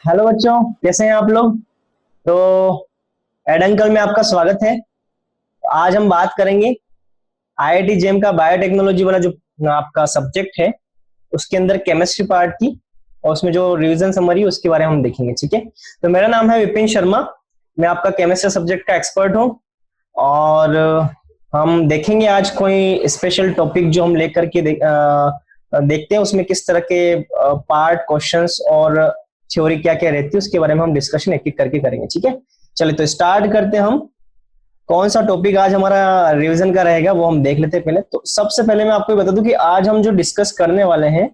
Hello बच्चों, कैसे हैं आप लोग। तो एड अंकल में आपका स्वागत है। आज हम बात करेंगे आईआईटी जेम का बायोटेक्नोलॉजी वाला जो आपका सब्जेक्ट है उसके अंदर केमिस्ट्री पार्ट की, और उसमें जो रिवीजन समरी है उसके बारे में हम देखेंगे। ठीक है, तो मेरा नाम है विपिन शर्मा, मैं आपका केमिस्ट्री सब्जेक्ट का एक्सपर्ट हूँ। और हम देखेंगे आज कोई स्पेशल टॉपिक जो हम लेकर के देखते हैं उसमें किस तरह के पार्ट, क्वेश्चंस और थ्योरी क्या क्या रहती है उसके बारे में हम डिस्कशन एक एक करके करेंगे। ठीक है, चलिए तो स्टार्ट करते हैं। हम कौन सा टॉपिक आज हमारा रिवीजन का रहेगा वो हम देख लेते हैं। पहले तो सबसे पहले मैं आपको बता दूं कि आज हम जो डिस्कस करने वाले हैं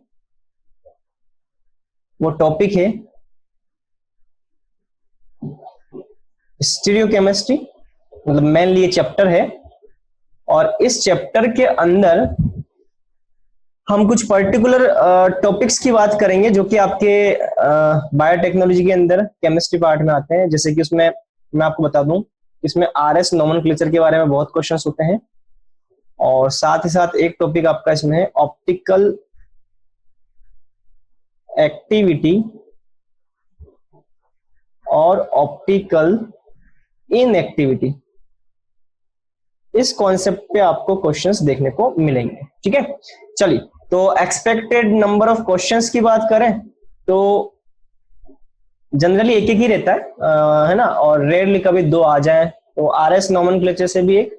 वो टॉपिक है स्टीरियोकेमिस्ट्री, मतलब मेनली ये चैप्टर है। और इस चैप्टर के अंदर हम कुछ पर्टिकुलर टॉपिक्स की बात करेंगे जो कि आपके बायोटेक्नोलॉजी के अंदर केमिस्ट्री पार्ट में आते हैं। जैसे कि उसमें मैं आपको बता दूं, इसमें आरएस नोमेनक्लेचर के बारे में बहुत क्वेश्चंस होते हैं, और साथ ही साथ एक टॉपिक आपका इसमें है ऑप्टिकल एक्टिविटी और ऑप्टिकल इनएक्टिविटी। इस कॉन्सेप्ट पे आपको क्वेश्चंस देखने को मिलेंगे। ठीक है, चलिए तो एक्सपेक्टेड नंबर ऑफ क्वेश्चंस की बात करें तो जनरली एक एक ही रहता है ना, और रेयरली कभी दो आ जाए तो आरएस नोमेनक्लेचर से भी एक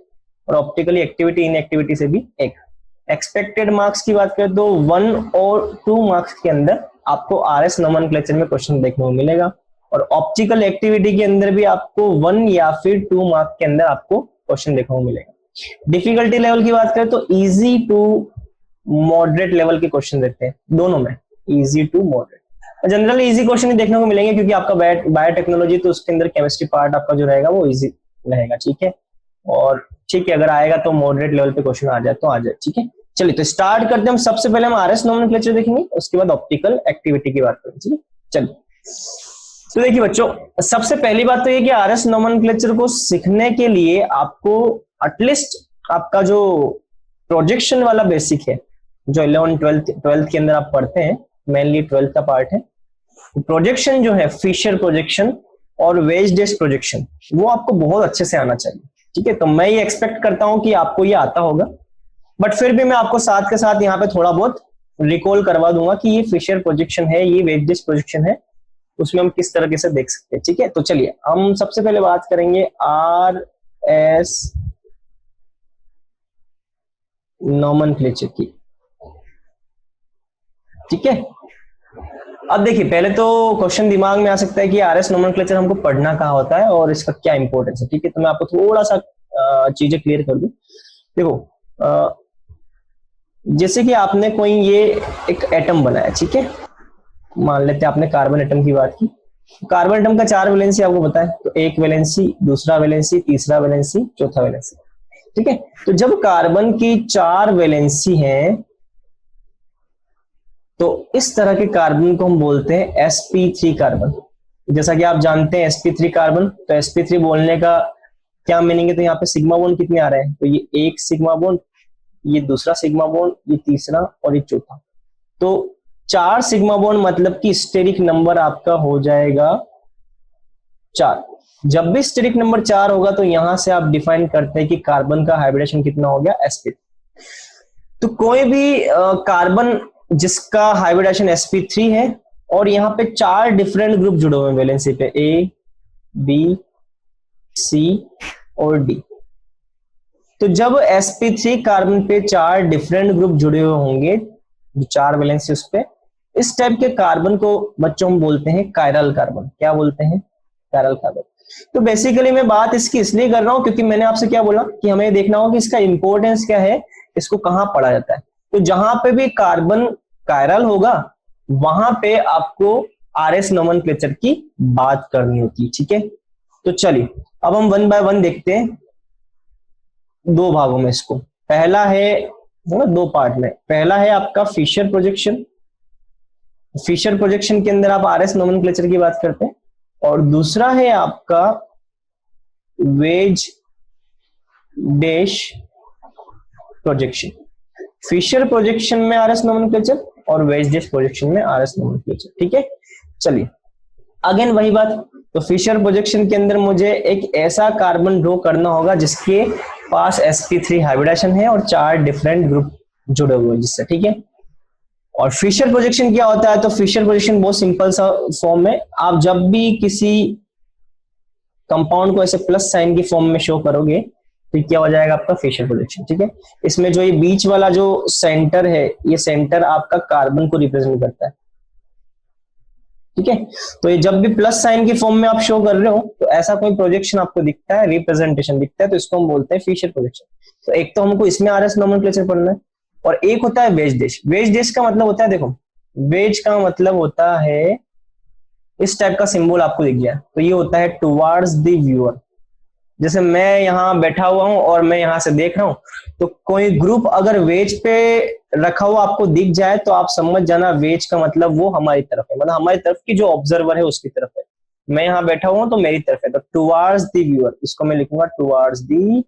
और ऑप्टिकली एक्टिविटी इनएक्टिविटी से भी एक। एक्सपेक्टेड मार्क्स की बात करें तो 1 और 2 मार्क्स के अंदर आपको आरएस नोमेनक्लेचर में क्वेश्चन देखने को मिलेगा, और ऑप्टिकल एक्टिविटी के अंदर भी आपको 1 या फिर 2 मार्क्स के अंदर आपको क्वेश्चन देखने को मिलेगा। डिफिकल्टी लेवल की बात करें तो इजी टू मॉडरेट लेवल के क्वेश्चन देखते हैं, दोनों में easy to moderate. Generally easy question ही देखने को मिलेंगे क्योंकि आपका बायोटेक्नोलॉजी तो उसके अंदर केमिस्ट्री पार्ट आपका जो रहेगा वो इजी रहेगा। ठीक है, और ठीक है अगर आएगा तो मॉडरेट लेवल पे क्वेश्चन आ जाए तो आ जाए। ठीक है, चलिए तो स्टार्ट करते हैं। हम सबसे पहले हम आरएस नोमेनक्लेचर देखेंगे, उसके बाद ऑप्टिकल एक्टिविटी की बात करेंगे। ठीक है, चलिए तो देखिए बच्चों, सबसे पहली बात तो ये कि आरएस नोमेनक्लेचर को सीखने के लिए आपको एटलीस्ट आपका जो प्रोजेक्शन वाला बेसिक है, जो 11 12th के अंदर आप पढ़ते हैं, मेनली 12th का पार्ट है, प्रोजेक्शन जो है फिशर प्रोजेक्शन और वेज डेस प्रोजेक्शन, वो आपको बहुत अच्छे से आना चाहिए। ठीक है, तो मैं ये एक्सपेक्ट करता हूं कि आपको ये आता होगा, बट फिर भी मैं आपको साथ के साथ यहाँ पे थोड़ा बहुत रिकॉल करवा दूंगा कि ये फिशर प्रोजेक्शन है, ये वेज डेस प्रोजेक्शन है, उसमें हम किस तरीके से देख सकते हैं। ठीक है, तो चलिए हम सबसे पहले बात करेंगे आर एस नोमेनक्लेचर की। ठीक है, अब देखिए पहले तो क्वेश्चन दिमाग में आ सकता है कि आरएस नोमेनक्लेचर हमको पढ़ना कहाँ होता है और इसका क्या इंपॉर्टेंस है। ठीक है, तो मैं आपको थोड़ा सा चीजें क्लियर कर दूं। देखो जैसे कि आपने कोई ये एक एटम बनाया, ठीक है, मान लेते हैं आपने कार्बन एटम की बात की। कार्बन एटम का 4 वैलेंसी आपको पता है, तो एक वैलेंसी, दूसरा वैलेंसी, तीसरा वैलेंसी, चौथा वैलेंसी। ठीक है, तो जब कार्बन की 4 वैलेंसी है तो इस तरह के कार्बन को हम बोलते हैं sp3 कार्बन। जैसा कि आप जानते हैं sp3 कार्बन, तो sp3 बोलने का क्या मीनिंग है, तो यहाँ पे सिग्मा बॉन्ड कितने आ रहे हैं, तो ये एक सिग्मा बॉन्ड, ये दूसरा सिग्मा बॉन्ड, ये तीसरा और ये चौथा। तो 4 सिग्मा बॉन्ड मतलब कि स्टेरिक नंबर आपका हो जाएगा 4। जब भी स्टेरिक नंबर 4 होगा तो यहां से आप डिफाइन करते हैं कि कार्बन का हाइब्रिडेशन कितना हो गया, sp। तो कोई भी कार्बन जिसका हाइब्रिडेशन sp3 है और यहाँ पे 4 डिफरेंट ग्रुप जुड़े हुए हैं वैलेंसी पे, A, B, C और D। तो जब sp3 कार्बन पे 4 डिफरेंट ग्रुप जुड़े हुए होंगे, 4 वैलेंसी उस पे, इस टाइप के कार्बन को बच्चों हम बोलते हैं कायरल कार्बन। क्या बोलते हैं, कायरल कार्बन। तो बेसिकली मैं बात इसकी इसलिए कर रहा हूं क्योंकि मैंने आपसे क्या बोला कि हमें देखना होगा कि इसका इंपॉर्टेंस क्या है, इसको कहां पढ़ा जाता है। तो जहां पे भी कार्बन कायरल होगा वहां पे आपको आरएस नोमेनक्लेचर की बात करनी होती है। ठीक है, तो चलिए अब हम 1 बाय 1 देखते हैं, 2 भागों में इसको। पहला है ना, 2 पार्ट में। पहला है आपका फिशर प्रोजेक्शन। फिशर प्रोजेक्शन के अंदर आप आरएस नोमेनक्लेचर की बात करते हैं, और दूसरा है आपका wedge dash projection. Fisher projection में आरएस नोमेनक्लेचर और वेज डैश प्रोजेक्शन में आरएस नोमेनक्लेचर। ठीक है, चलिए अगेन वही बात, तो फिशर प्रोजेक्शन के अंदर मुझे एक ऐसा कार्बन ड्रॉ करना होगा जिसके पास sp3 हाइब्रिडेशन है और 4 डिफरेंट ग्रुप जुड़े हुए हैं जिससे, ठीक है। और फिशर प्रोजेक्शन क्या होता है, तो फिशर प्रोजेक्शन बहुत सिंपल सा फॉर्म है। आप जब भी किसी कंपाउंड को ऐसे प्लस साइन की फॉर्म में शो करोगे तो क्या हो जाएगा आपका फिशर प्रोजेक्शन, ठीक है। इसमें जो ये बीच वाला जो सेंटर है, ये सेंटर आपका कार्बन को रिप्रेजेंट करता है, ठीक है। तो ये जब भी प्लस साइन की फॉर्म में आप शो कर रहे हो तो ऐसा कोई प्रोजेक्शन आपको दिखता है, रिप्रेजेंटेशन दिखता है, तो इसको हम बोलते हैं फिशर प्रोजेक्शन। तो एक तो हमको इसमें आरएस नोमेनक्लेचर पढ़ना है, और एक होता है वेज डैश। वेज डैश का मतलब होता है, देखो वेज का मतलब होता है इस टाइप का सिंबल आपको दिख गया, तो ये होता है टुवार्ड्स द व्यूअर। जैसे मैं यहाँ बैठा हुआ हूं और मैं यहां से देख रहा हूं, तो कोई ग्रुप अगर वेज पे रखा हुआ आपको दिख जाए तो आप समझ जाना वेज का मतलब वो हमारी तरफ है, मतलब हमारी तरफ की जो ऑब्जर्वर है उसकी तरफ है। मैं यहाँ बैठा हुआ हूं तो मेरी तरफ है, तो टुवार्ड्स द व्यूअर, इसको मैं लिखूंगा टुवार्ड्स द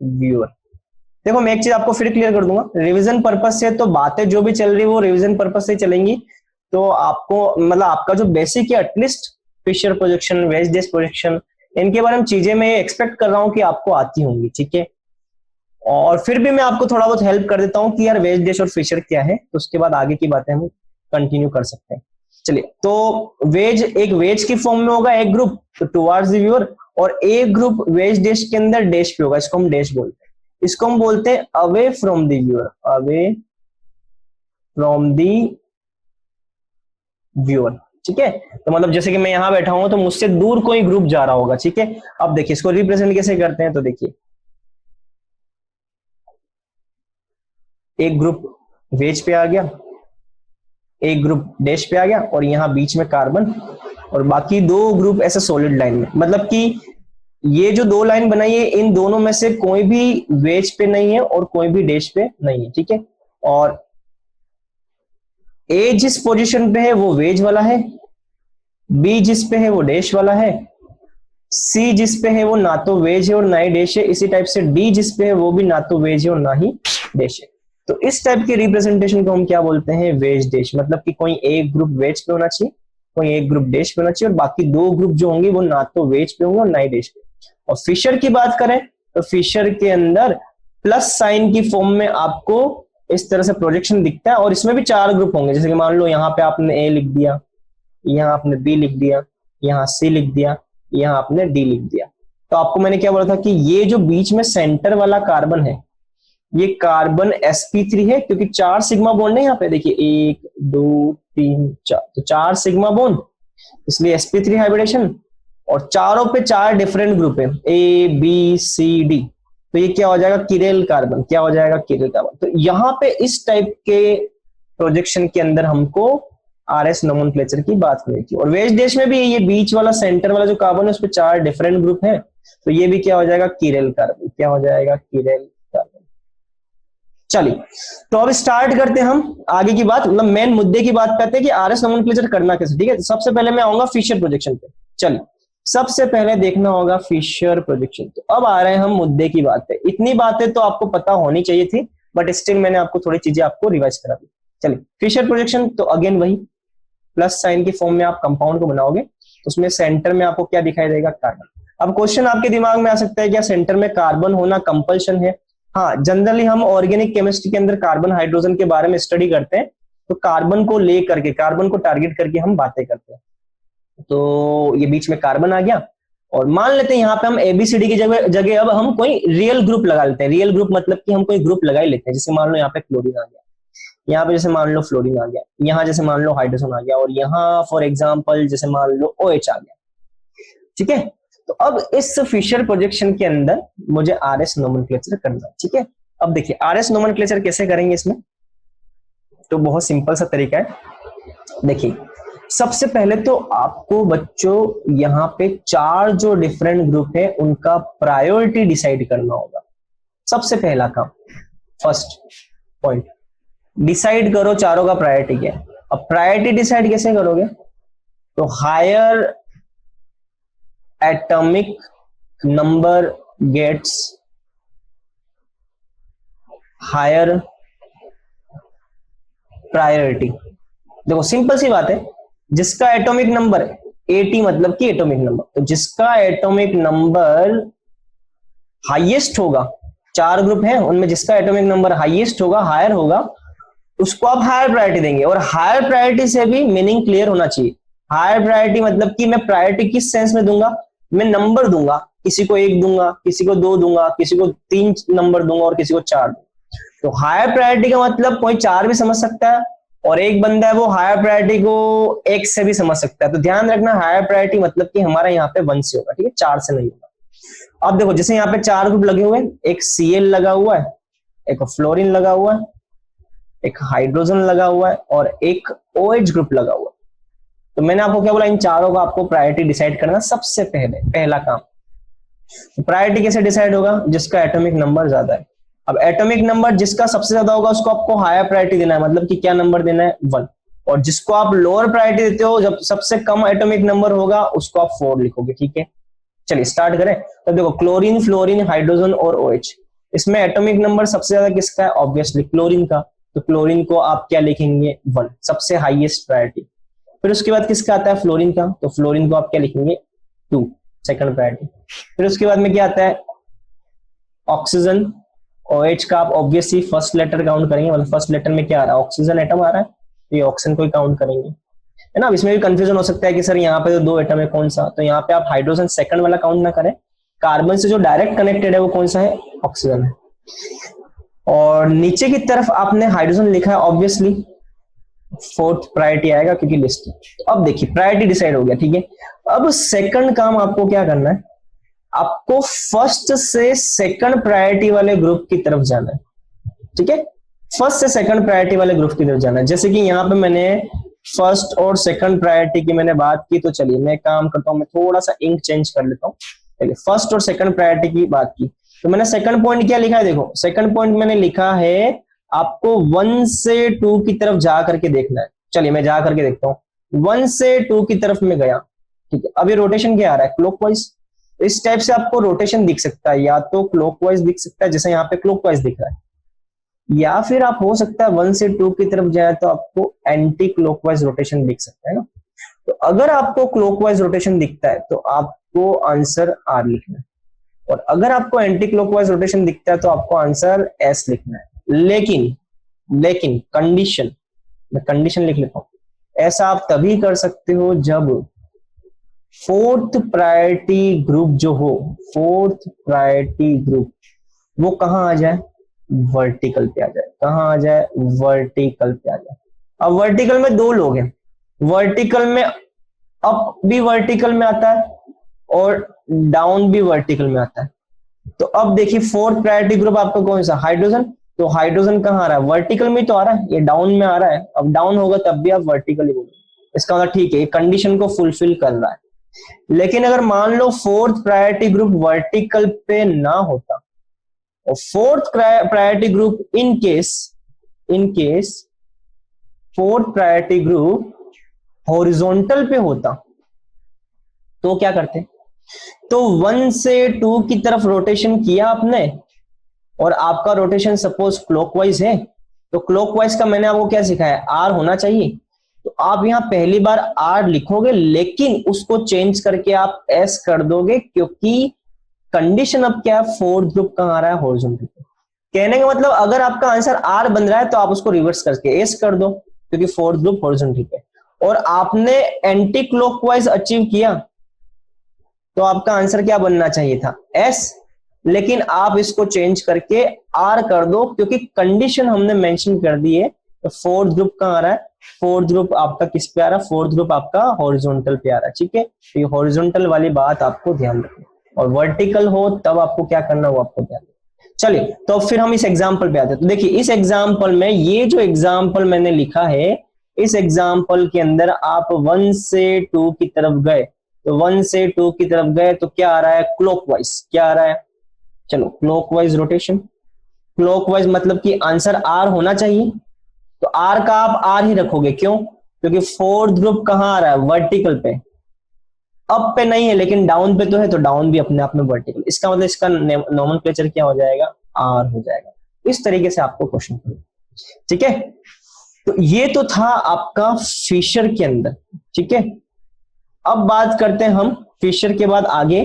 व्यूअर। देखो मैं एक चीज आपको फिर क्लियर कर दूंगा, रिवीजन पर्पस से तो बातें जो भी चल रही है वो रिवीजन पर्पस से चलेंगी। तो आपको मतलब आपका जो बेसिक है at least Fisher projection, wedge dash projection, इनके बारे में चीजें मैं एक्सपेक्ट कर रहा हूं कि आपको आती होंगी, ठीक है। और फिर भी मैं आपको थोड़ा बहुत हेल्प कर देता हूं कि यार वेज डैश और फिशर क्या है, तो उसके बाद आगे की बातें हम कंटिन्यू कर सकते हैं। चलिए, तो वेज, एक वेज की फॉर्म में होगा एक ग्रुप, तो टुवार्ड्स द व्यूअर, और एक ग्रुप वेज डैश के अंदर डैश पे होगा, इसको हम डैश बोलते हैं। इसको हम बोलते हैं away from the viewer, away from the viewer, ठीक है। तो मतलब जैसे कि मैं यहां बैठा हूं तो मुझसे दूर कोई ग्रुप जा रहा होगा, ठीक है। अब देखिए इसको रिप्रेजेंट कैसे करते हैं, तो देखिए एक ग्रुप वेज पे आ गया, एक ग्रुप डैश पे आ गया, और यहां बीच में कार्बन, और बाकी दो ग्रुप ऐसे सॉलिड लाइन में, मतलब कि ये जो दो लाइन बनाई है इन दोनों में से कोई भी वेज पे नहीं है और कोई भी डैश पे नहीं है, ठीक है। और ए जिस पोजीशन पे है वो वेज वाला है, बी जिस पे है वो डैश वाला है, सी जिस पे है वो ना तो वेज है और ना ही डैश है, इसी टाइप से डी जिस पे है वो भी ना तो वेज है और ना ही डैश है। तो इस टाइप के रिप्रेजेंटेशन को हम क्या बोलते हैं, वेज डैश। मतलब कि कोई एक ग्रुप वेज पे होना चाहिए, कोई एक ग्रुप डैश पे होना चाहिए, और बाकी दो ग्रुप जो होंगे वो ना तो वेज पे होंगे और ना ही डैश पे। और फिशर की बात करें तो फिशर के अंदर प्लस साइन की फॉर्म में आपको इस तरह से प्रोजेक्शन दिखता है, और इसमें भी 4 ग्रुप होंगे। जैसे कि मान लो यहाँ पे आपने ए लिख दिया, यहाँ आपने बी लिख दिया, यहाँ सी लिख दिया, यहाँ आपने डी लिख दिया। तो आपको मैंने क्या बोला था कि ये जो बीच में सेंटर वाला कार्बन है ये कार्बन sp3 है, क्योंकि 4 सिग्मा बॉन्ड है यहाँ पे, देखिए 1 2 3 4, तो 4 सिग्मा बॉन्ड, इसलिए sp3 हाइब्रिडेशन, और चारों पे 4 डिफरेंट ग्रुप है, ए बी सी डी। तो ये क्या हो जाएगा, किरेल कार्बन, क्या हो जाएगा, किरेल कार्बन। तो यहाँ पे इस टाइप के प्रोजेक्शन के अंदर हमको आरएस नोमेनक्लेचर की बात करनी थी। और वेज डैश में भी ये बीच वाला सेंटर वाला जो कार्बन है उस पर 4 डिफरेंट ग्रुप है, तो ये भी क्या हो जाएगा, किरेल कार्बन, क्या हो जाएगा, किरेल कार्बन। चलिए, तो अब स्टार्ट करते हैं हम आगे की बात, मतलब मेन मुद्दे की बात करते हैं कि आरएस नोमेनक्लेचर करना कैसे, ठीक है। तो सबसे पहले मैं आऊंगा फिशर प्रोजेक्शन पे। चलिए, सबसे पहले देखना होगा फिशर प्रोजेक्शन। तो अब आ रहे हैं हम मुद्दे की बात पे। इतनी बातें तो आपको पता होनी चाहिए थी, बट स्टिल मैंने आपको थोड़ी चीजें आपको रिवाइज करा दी। चलिए, फिशर प्रोजेक्शन तो अगेन वही प्लस साइन की फॉर्म में आप कंपाउंड को बनाओगे, तो उसमें सेंटर में आपको क्या दिखाई देगा, कार्बन। अब क्वेश्चन आपके दिमाग में आ सकता है क्या सेंटर में कार्बन होना कंपल्शन है। हाँ, जनरली हम ऑर्गेनिक केमिस्ट्री के अंदर कार्बन हाइड्रोजन के बारे में स्टडी करते हैं, तो कार्बन को लेकर के, कार्बन को टारगेट करके हम बातें करते हैं। तो ये बीच में कार्बन आ गया, और मान लेते हैं यहाँ पे हम एबीसीडी की जगह जगह अब हम कोई रियल ग्रुप लगा लेते हैं। रियल ग्रुप मतलब कि हम कोई ग्रुप लगा ही लेते हैं। जैसे मान लो यहाँ पे क्लोरीन आ गया, यहाँ पे जैसे मान लो फ्लोरीन आ गया, यहाँ जैसे मान लो हाइड्रोजन आ गया, और यहाँ फॉर एग्जांपल जैसे मान लो OH आ गया, ठीक है। तो अब इस फिशर प्रोजेक्शन के अंदर मुझे आरएस नोमेनक्लेचर करना है, ठीक है। अब देखिए आरएस नोमेनक्लेचर कैसे करेंगे इसमें, तो बहुत सिंपल सा तरीका है। देखिए, सबसे पहले तो आपको बच्चों यहाँ पे 4 जो डिफरेंट ग्रुप है उनका प्रायोरिटी डिसाइड करना होगा। सबसे पहला काम, फर्स्ट पॉइंट, डिसाइड करो चारों का प्रायोरिटी क्या है। अब प्रायोरिटी डिसाइड कैसे करोगे, तो higher atomic number gets higher priority. देखो सिंपल सी बात है, जिसका एटॉमिक नंबर 80 मतलब कि एटॉमिक नंबर, तो जिसका एटॉमिक नंबर हाईएस्ट होगा, 4 ग्रुप हैं उनमें जिसका एटॉमिक नंबर हाईएस्ट होगा, हायर होगा, उसको आप हायर प्रायोरिटी देंगे। और हायर प्रायोरिटी से भी मीनिंग क्लियर होना चाहिए। हायर प्रायोरिटी मतलब कि मैं प्रायोरिटी किस सेंस में दूंगा, मैं नंबर दूंगा, किसी को 1 दूंगा, किसी को 2 दूंगा, किसी को 3 नंबर दूंगा और किसी को 4 दूंगा। तो हायर प्रायोरिटी का मतलब कोई 4 भी समझ सकता है, और एक बंदा है वो हायर प्रायोरिटी को 1 से भी समझ सकता है। तो ध्यान रखना हायर प्रायोरिटी मतलब कि हमारा यहाँ पे 1 से होगा, ठीक है, 4 से नहीं होगा। अब देखो जैसे यहाँ पे 4 ग्रुप लगे हुए हैं, एक Cl लगा हुआ है, एक फ्लोरीन लगा हुआ है, एक हाइड्रोजन लगा हुआ है और एक OH ग्रुप लगा हुआ है। तो मैंने आपको क्या बोला, इन चारों का आपको प्रायोरिटी डिसाइड करना सबसे पहला काम। तो प्रायोरिटी कैसे डिसाइड होगा, जिसका एटॉमिक नंबर ज्यादा है। अब एटॉमिक नंबर जिसका सबसे ज्यादा होगा उसको आपको हायर प्रायोरिटी देना है, मतलब कि क्या नंबर देना है, 1। और जिसको आप लोअर प्रायोरिटी देते हो, जब सबसे कम एटॉमिक नंबर होगा उसको आप 4 लिखोगे, ठीक है। चलिए स्टार्ट करें। तो देखो क्लोरीन, फ्लोरीन, हाइड्रोजन और OH, इसमें एटॉमिक नंबर सबसे ज्यादा किसका है, ऑब्वियसली क्लोरीन का। तो क्लोरीन को आप क्या लिखेंगे, 1, सबसे हाईएस्ट प्रायोरिटी। फिर उसके बाद किसका आता है, फ्लोरीन का, तो फ्लोरीन को आप क्या लिखेंगे, 2, सेकंड प्रायोरिटी। फिर उसके बाद में क्या आता है, ऑक्सीजन। OH का आप ऑब्वियसली फर्स्ट लेटर काउंट करेंगे, मतलब फर्स्ट लेटर में क्या आ रहा है, ऑक्सीजन एटम आ रहा है, तो ये ऑक्सीजन को ही काउंट करेंगे, है ना। अब इसमें भी कंफ्यूजन हो सकता है कि सर यहाँ पे तो 2 एटम है, कौन सा, तो यहाँ पे आप हाइड्रोजन सेकंड वाला काउंट ना करें, कार्बन से जो डायरेक्ट कनेक्टेड है वो कौन सा है, ऑक्सीजन है। और नीचे की तरफ आपने हाइड्रोजन लिखा है, ऑब्वियसली 4th प्रायोरिटी आएगा क्योंकि लिस्ट। तो अब देखिए प्रायोरिटी डिसाइड हो गया, ठीक है। अब सेकंड काम आपको क्या करना है, आपको फर्स्ट से सेकंड प्रायोरिटी वाले ग्रुप की तरफ जाना है, ठीक है। फर्स्ट से सेकंड प्रायोरिटी वाले ग्रुप की तरफ जाना है। जैसे कि यहाँ पे मैंने फर्स्ट और सेकंड प्रायोरिटी की मैंने बात की, तो चलिए मैं काम करता हूँ, मैं थोड़ा सा इंक चेंज कर लेता हूँ। चलिए फर्स्ट और सेकंड प्रायोरिटी की बात की, तो मैंने सेकंड पॉइंट क्या लिखा है, देखो सेकंड पॉइंट मैंने लिखा है आपको 1 से 2 की तरफ जा करके देखना है। चलिए मैं जा करके देखता हूँ, 1 से 2 की तरफ मैं गया, ठीक है। अभी रोटेशन क्या आ रहा है, क्लॉकवाइज। इस टाइप से आपको रोटेशन दिख सकता है, या तो क्लॉकवाइज दिख सकता है जैसे यहाँ पे क्लॉकवाइज दिख रहा है, या फिर आप हो सकता है 1 से 2 की तरफ जाए तो आपको एंटी क्लॉकवाइज रोटेशन दिख सकता है ना। तो अगर आपको क्लॉकवाइज रोटेशन दिखता है तो आपको आंसर R लिखना है, और अगर आपको एंटी क्लॉकवाइज रोटेशन दिखता है तो आपको आंसर S लिखना है। लेकिन कंडीशन, मैं कंडीशन लिख लेता हूं, ऐसा आप तभी कर सकते हो जब 4th प्रायोरिटी ग्रुप जो हो, 4th प्रायोरिटी ग्रुप वो कहां आ जाए, वर्टिकल पे आ जाए। कहां आ जाए, वर्टिकल पे आ जाए। अब वर्टिकल में 2 लोग हैं, वर्टिकल में अप भी वर्टिकल में आता है और डाउन भी वर्टिकल में आता है। तो अब देखिए 4th प्रायोरिटी ग्रुप आपका कौन सा, हाइड्रोजन। तो हाइड्रोजन कहां आ रहा है, वर्टिकल में तो आ रहा है, ये डाउन में आ रहा है। अब डाउन होगा तब भी आप वर्टिकल ही बोलोगे, इसका मतलब ठीक है ये कंडीशन को फुलफिल कर रहा है। लेकिन अगर मान लो 4th प्रायोरिटी ग्रुप वर्टिकल पे ना होता, और 4th priority group in case 4th priority group horizontal पे होता, तो क्या करते, तो 1 से 2 की तरफ रोटेशन किया आपने, और आपका रोटेशन सपोज क्लॉकवाइज है, तो क्लॉकवाइज का मैंने आपको क्या सिखाया, R होना चाहिए। तो आप यहां पहली बार R लिखोगे, लेकिन उसको चेंज करके आप S कर दोगे, क्योंकि कंडीशन अब क्या है, 4th ग्रुप कहां आ रहा है, हॉरिजॉन्टल पे। कहने का मतलब अगर आपका आंसर R बन रहा है तो आप उसको रिवर्स करके S कर दो, क्योंकि 4th ग्रुप हॉरिजॉन्टल पे। और आपने एंटी क्लॉकवाइज अचीव किया, तो आपका आंसर क्या बनना चाहिए था, S। लेकिन आप इसको चेंज करके R कर दो, क्योंकि कंडीशन हमने मेंशन कर दी है। तो 4th ग्रुप कहां आ रहा है, 4th ग्रुप आपका किस पे आ रहा है, 4th ग्रुप आपका हॉरिजॉन्टल पे आ रहा है, ठीक है। तो ये हॉरिजॉन्टल वाली बात आपको ध्यान रखना, और वर्टिकल हो तब आपको क्या करना वो आपको ध्यान रखना। चलिए तो फिर हम इस एग्जाम्पल पे आते हैं। तो देखिए इस एग्जाम्पल में, ये जो एग्जाम्पल मैंने लिखा है, इस एग्जाम्पल के अंदर आप 1 से 2 की तरफ गए, तो 1 से 2 की तरफ गए तो क्या आ रहा है, क्लॉकवाइज। क्या आ रहा है, चलो क्लॉकवाइज रोटेशन। क्लॉकवाइज मतलब कि आंसर R होना चाहिए, तो R का आप R ही रखोगे, क्यों, क्योंकि 4th ग्रुप कहां आ रहा है, वर्टिकल पे। अप पे नहीं है लेकिन डाउन पे तो है, तो डाउन भी अपने आप में वर्टिकल। इसका मतलब इसका नोमेनक्लेचर क्या हो जाएगा, R हो जाएगा। इस तरीके से आपको क्वेश्चन, ठीक है। तो ये तो था आपका फिशर के अंदर, ठीक है। अब बात करते हैं हम फिशर के बाद आगे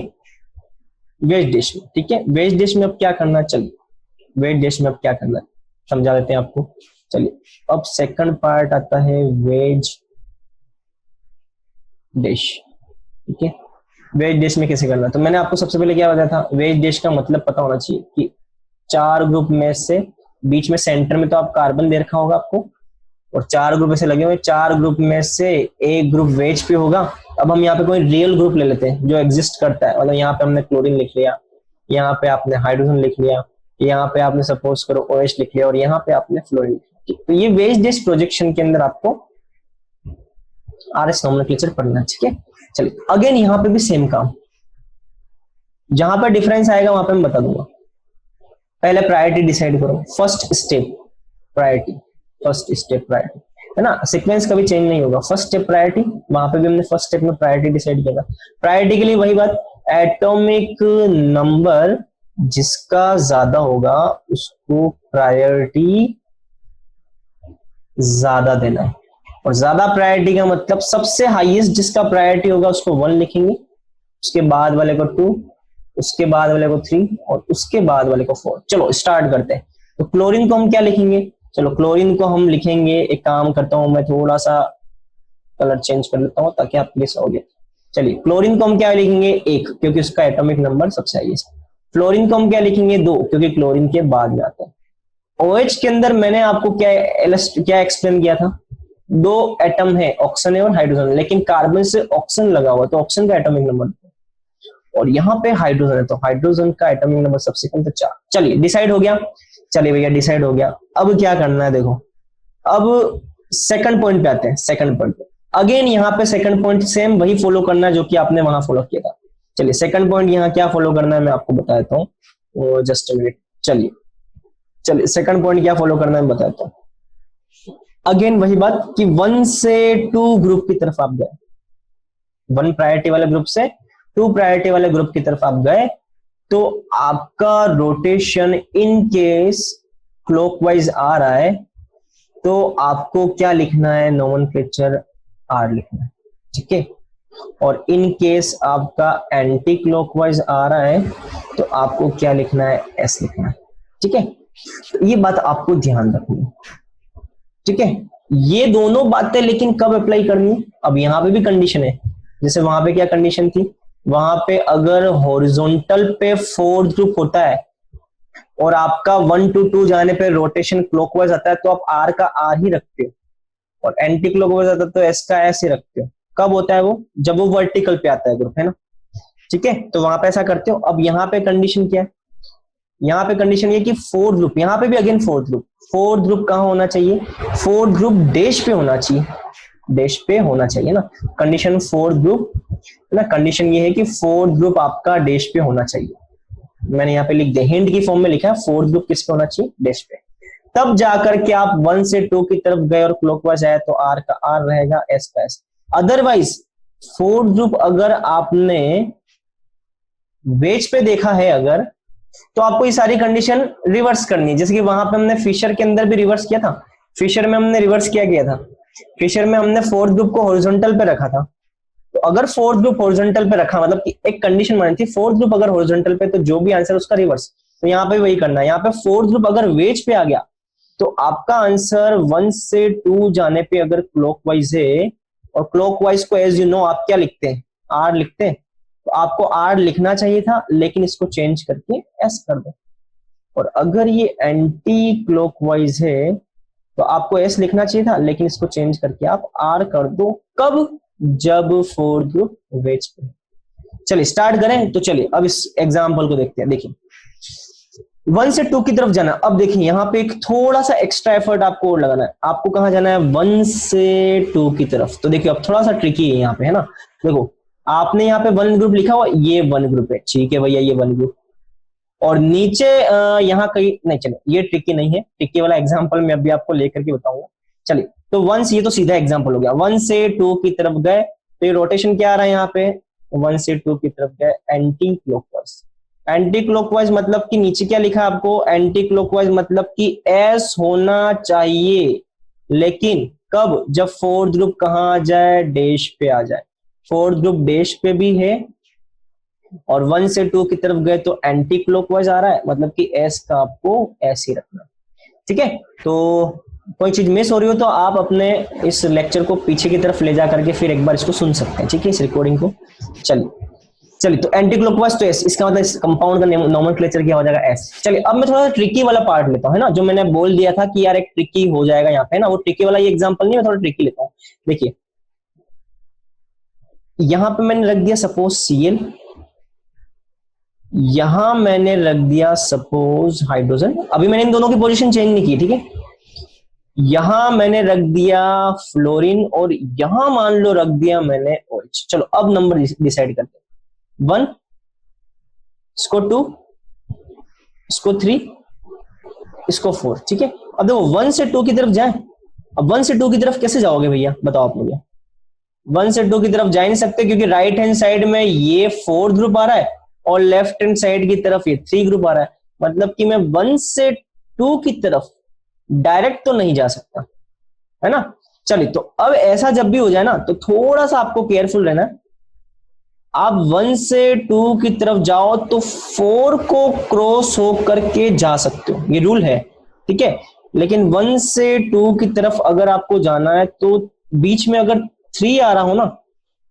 वेज डिश में, ठीक है। वेज डिश में अब क्या करना, चलिए वेज डिश में अब क्या करना समझा देते हैं आपको। चलिए अब सेकंड पार्ट आता है वेज डिश, ठीक है। वेज डिश में कैसे करना, तो मैंने आपको सबसे पहले क्या बताया था, वेज डिश का मतलब पता होना चाहिए कि 4 ग्रुप में से बीच में सेंटर में तो आप कार्बन दे रखा होगा आपको, और 4 ग्रुप ऐसे लगे हुए, 4 ग्रुप में से एक ग्रुप वेज पे होगा। अब हम यहाँ पे कोई रियल ग्रुप ले लेते हैं जो एग्जिस्ट करता है, मतलब यहाँ पे हमने क्लोरीन लिख लिया, यहाँ पे आपने हाइड्रोजन लिख लिया, यहाँ पे आपने सपोज करो OH लिख लिया, और यहाँ पे आपने फ्लोरीन लिख लिया। तो ये वेज डिश प्रोजेक्शन के अंदर आपको RS नोमेनक्लेचर पढ़ना, ठीक है। चलिए अगेन यहाँ पे भी सेम काम, जहां पर डिफरेंस आएगा वहां पे मैं बता दूंगा। पहले प्रायोरिटी डिसाइड करो, first step priority, first step priority है ना, सीक्वेंस कभी चेंज नहीं होगा। फर्स्ट स्टेप प्रायोरिटी, वहां पे भी हमने फर्स्ट स्टेप में प्रायोरिटी डिसाइड किया था। प्रायोरिटी के लिए वही बात, एटॉमिक नंबर जिसका ज्यादा होगा उसको प्रायोरिटी ज्यादा देना है, और ज्यादा प्रायोरिटी का मतलब सबसे हाईएस्ट जिसका प्रायोरिटी होगा उसको 1 लिखेंगे, उसके बाद वाले को 2, उसके बाद वाले को 3, और उसके बाद वाले को 4। चलो स्टार्ट करते हैं। तो क्लोरीन को हम क्या लिखेंगे, चलो क्लोरीन को हम लिखेंगे, एक काम करता हूं मैं थोड़ा सा कलर चेंज कर लेता हूं ताकि आप क्लियर हो गया। चलिए क्लोरीन को हम क्या लिखेंगे 1, क्योंकि उसका एटॉमिक नंबर सबसे हाईएस्ट। फ्लोरीन को हम क्या लिखेंगे 2, क्योंकि क्लोरीन के बाद में आता है। OH के अंदर मैंने आपको क्या एक्सप्लेन किया था, 2 एटम है, ऑक्सीजन है और हाइड्रोजन, लेकिन कार्बन से ऑक्सीजन लगा हुआ तो ऑक्सीजन का एटॉमिक नंबर, और यहाँ पे हाइड्रोजन है तो हाइड्रोजन का एटॉमिक नंबर सबसे कम तो 4। चलिए डिसाइड हो गया, चलिए भैया डिसाइड हो गया। अब क्या करना है देखो, अब सेकंड पॉइंट पे आते हैं। सेकंड पॉइंट पे अगेन यहाँ पे सेकंड पॉइंट सेम वही फॉलो करना है जो कि आपने वहां फॉलो किया था। चलिए सेकंड पॉइंट यहाँ क्या फॉलो करना है मैं आपको बता देता हूँ, जस्ट मिनट। चलिए चलिए सेकंड पॉइंट क्या फॉलो करना है मैं बताता हूँ। अगेन वही बात कि 1 से 2 ग्रुप की तरफ आप गए, 1 प्रायोरिटी वाले ग्रुप से 2 प्रायोरिटी वाले ग्रुप की तरफ आप गए, तो आपका रोटेशन इन केस क्लॉकवाइज आ रहा है तो आपको क्या लिखना है, नोमेनक्लेचर R लिखना है, ठीक है। और इन केस आपका एंटी क्लॉकवाइज आ रहा है तो आपको क्या लिखना है, S लिखना है, ठीक है। तो ये बात आपको ध्यान रखनी है, ठीक है। ये दोनों बातें लेकिन कब अप्लाई करनी है, अब यहां पे भी कंडीशन है, जैसे वहां पे क्या कंडीशन थी, वहां पे अगर हॉरिजॉन्टल पे 4th ग्रुप होता है और आपका 1 to 2 जाने पे रोटेशन क्लॉकवाइज आता है तो आप R का R ही रखते हो, और एंटी क्लॉकवाइज आता है तो S का S ही रखते हो। कब होता है वो, जब वो वर्टिकल पे आता है ग्रुप, है ना, ठीक है। तो वहां पे ऐसा करते हो। अब यहाँ पे कंडीशन क्या है, यहाँ पे कंडीशन ये कि 4th ग्रुप, यहाँ पे भी अगेन 4th ग्रुप कहाँ होना चाहिए, 4th ग्रुप डैश पे होना चाहिए, डैश पे होना चाहिए ना। कंडीशन 4th ग्रुप ना, कंडीशन ये है कि 4th ग्रुप आपका डैश पे होना चाहिए। मैंने यहाँ पे लिख दिया, हिंट की फॉर्म में लिखा है 4th ग्रुप किस पे होना चाहिए, डैश पे। तब जाकर के आप 1 से 2 की तरफ गए और क्लॉकवाइज आया तो R का R रहेगा, S का S। अदरवाइज 4th ग्रुप अगर आपने वेज पे देखा है अगर, तो आपको ये सारी कंडीशन रिवर्स करनी है, जैसे कि वहां पे हमने फिशर के अंदर भी रिवर्स किया था। फिशर में हमने रिवर्स क्या किया था, फिशर में हमने 4th ग्रुप को हॉरिजॉन्टल पे रखा था। तो अगर 4th ग्रुप हॉरिजॉन्टल पे रखा, मतलब कि एक कंडीशन मानी थी 4th ग्रुप अगर हॉरिजॉन्टल पे तो जो भी आंसर उसका रिवर्स, तो यहाँ पे वही करना है। यहाँ पे 4th ग्रुप अगर वेज पे आ गया तो आपका आंसर 1 से 2 जाने पे अगर क्लॉकवाइज है, और क्लॉकवाइज को एज यू नो आप क्या लिखते हैं, R लिखते हैं, तो आपको R लिखना चाहिए था, लेकिन इसको चेंज करके S कर दो। और अगर ये एंटी क्लॉकवाइज है तो आपको S लिखना चाहिए था, लेकिन इसको चेंज करके आप R कर दो। कब, जब 4th ग्रुप वेज पे। चलिए स्टार्ट करें, तो चलिए अब इस एग्जांपल को देखते हैं। देखिए 1 से 2 की तरफ जाना। अब देखिए यहाँ पे एक थोड़ा सा एक्स्ट्रा एफर्ट आपको और लगाना है। आपको कहाँ जाना है, 1 से 2 की तरफ। तो देखिए अब थोड़ा सा ट्रिकी है यहाँ पे, है ना। देखो आपने यहाँ पे 1 ग्रुप लिखा हुआ, ये 1 ग्रुप है, ठीक है भैया, ये 1 ग्रुप। और नीचे यहाँ कहीं नहीं, चलो ये ट्रिकी नहीं है, ट्रिकी वाला एग्जाम्पल मैं अभी आपको लेकर के बताऊंगा। चलिए तो 1 से, ये तो सीधा एग्जाम्पल हो गया, 1 से 2 की तरफ गए तो ये रोटेशन क्या आ रहा है यहाँ पे, 1 से 2 की तरफ गए एंटी क्लॉकवाइज। एंटी क्लॉकवाइज मतलब कि नीचे क्या लिखा है आपको, एंटी क्लॉकवाइज मतलब कि एस होना चाहिए, लेकिन कब, जब फोर्थ ग्रुप कहाँ आ जाए, डैश पे आ जाए। फोर्थ ग्रुप डैश पे भी है और 1 से 2 की तरफ गए तो एंटी क्लॉकवाइज आ रहा है, मतलब कि एस का आपको ऐसे ही रखना। ठीक है, तो कोई चीज मिस हो रही हो तो आप अपने इस लेक्चर को पीछे की तरफ ले जा करके फिर एक बार इसको सुन सकते हैं, ठीक है, इस रिकॉर्डिंग को। चलिए चलिए, तो एंटी क्लॉकवाइज तो एस, इसका मतलब इस कंपाउंड का नोमेनक्लेचर क्या हो जाएगा, एस। चलिए अब मैं थोड़ा सा ट्रिकी वाला पार्ट लेता हूं, है ना, जो मैंने बोल दिया था कि यार एक ट्रिकी हो जाएगा यहाँ पे ना, वो ट्रिकी वाला ये एग्जांपल नहीं, मैं थोड़ा ट्रिकी लेता हूँ। देखिए यहां पे मैंने रख दिया सपोज Cl, यहां मैंने रख दिया सपोज हाइड्रोजन, अभी मैंने इन दोनों की पोजीशन चेंज नहीं की, ठीक है। यहां मैंने रख दिया फ्लोरीन और यहां मान लो रख दिया मैंने OH। चलो अब नंबर डिसाइड करते हैं, 1, इसको 2, इसको 3, इसको 4, ठीक है। अब देखो 1 से 2 की तरफ जाए, अब 1 से 2 की तरफ कैसे जाओगे भैया, बताओ आप मुझे। 1 से 2 की तरफ जा नहीं सकते क्योंकि राइट हैंड साइड में ये 4 ग्रुप आ रहा है और लेफ्ट हैंड साइड की तरफ ये 3 ग्रुप आ रहा है, मतलब कि मैं 1 से 2 की तरफ डायरेक्ट तो नहीं जा सकता, है ना। चलिए, तो अब ऐसा जब भी हो जाए ना तो थोड़ा सा आपको केयरफुल रहना है। आप 1 से 2 की तरफ जाओ तो 4 को क्रॉस होकर के जा सकते हो, ये रूल है, ठीक है। लेकिन 1 से 2 की तरफ अगर आपको जाना है तो बीच में अगर 3 आ रहा हो ना,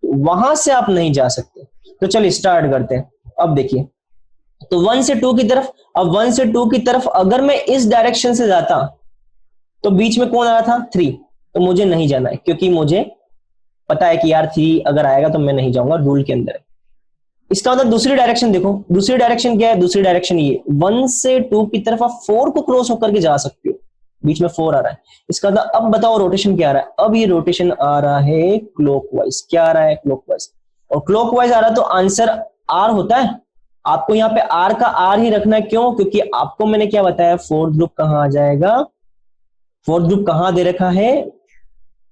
वहां से आप नहीं जा सकते। तो चलिए स्टार्ट करते हैं। अब देखिए, तो 1 से 2 की तरफ, अब 1 से 2 की तरफ अगर मैं इस डायरेक्शन से जाता तो बीच में कौन आ रहा था, 3, तो मुझे नहीं जाना है क्योंकि मुझे पता है कि यार 3 अगर आएगा तो मैं नहीं जाऊंगा, रूल के अंदर है। इसका मतलब दूसरी डायरेक्शन देखो, दूसरी डायरेक्शन क्या है, दूसरी डायरेक्शन ये 1 से 2 की तरफ आप 4 को क्रॉस होकर के जा सकते हो, बीच में 4 आ रहा है। इसका मतलब अब बताओ रोटेशन क्या आ रहा है, अब ये रोटेशन आ रहा है क्लॉकवाइज, क्या आ रहा है, क्लॉकवाइज। और क्लॉकवाइज आ रहा है तो आंसर आर होता है। आपको यहाँ पे आर का आर ही रखना है, क्यों, क्योंकि आपको मैंने क्या बताया, फोर्थ ग्रुप कहां आ जाएगा, फोर्थ ग्रुप कहां दे रखा है,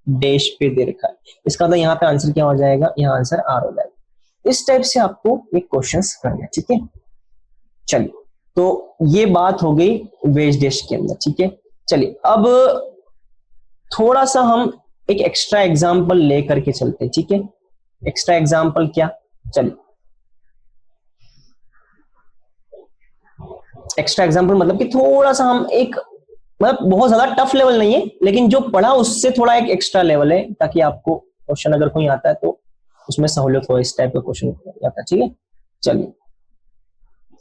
डैश पे दे रखा है। इसका मतलब यहाँ पे आंसर क्या हो जाएगा, यहाँ आंसर आर हो जाएगा। इस टाइप से आपको एक क्वेश्चंस करना है, ठीक है। चलिए, तो ये बात हो गई वेज डैश के अंदर, ठीक है। चलिए अब थोड़ा सा हम एक एक्स्ट्रा एग्जांपल लेकर के चलते हैं, ठीक है। एक्स्ट्रा एग्जांपल क्या, चलिए एक्स्ट्रा एग्जांपल मतलब कि थोड़ा सा हम एक, मतलब बहुत ज्यादा टफ लेवल नहीं है लेकिन जो पढ़ा उससे थोड़ा एक एक्स्ट्रा लेवल है, ताकि आपको क्वेश्चन अगर कोई आता है तो उसमें सहूलियत हो, इस टाइप का क्वेश्चन आता है, ठीक है। चलिए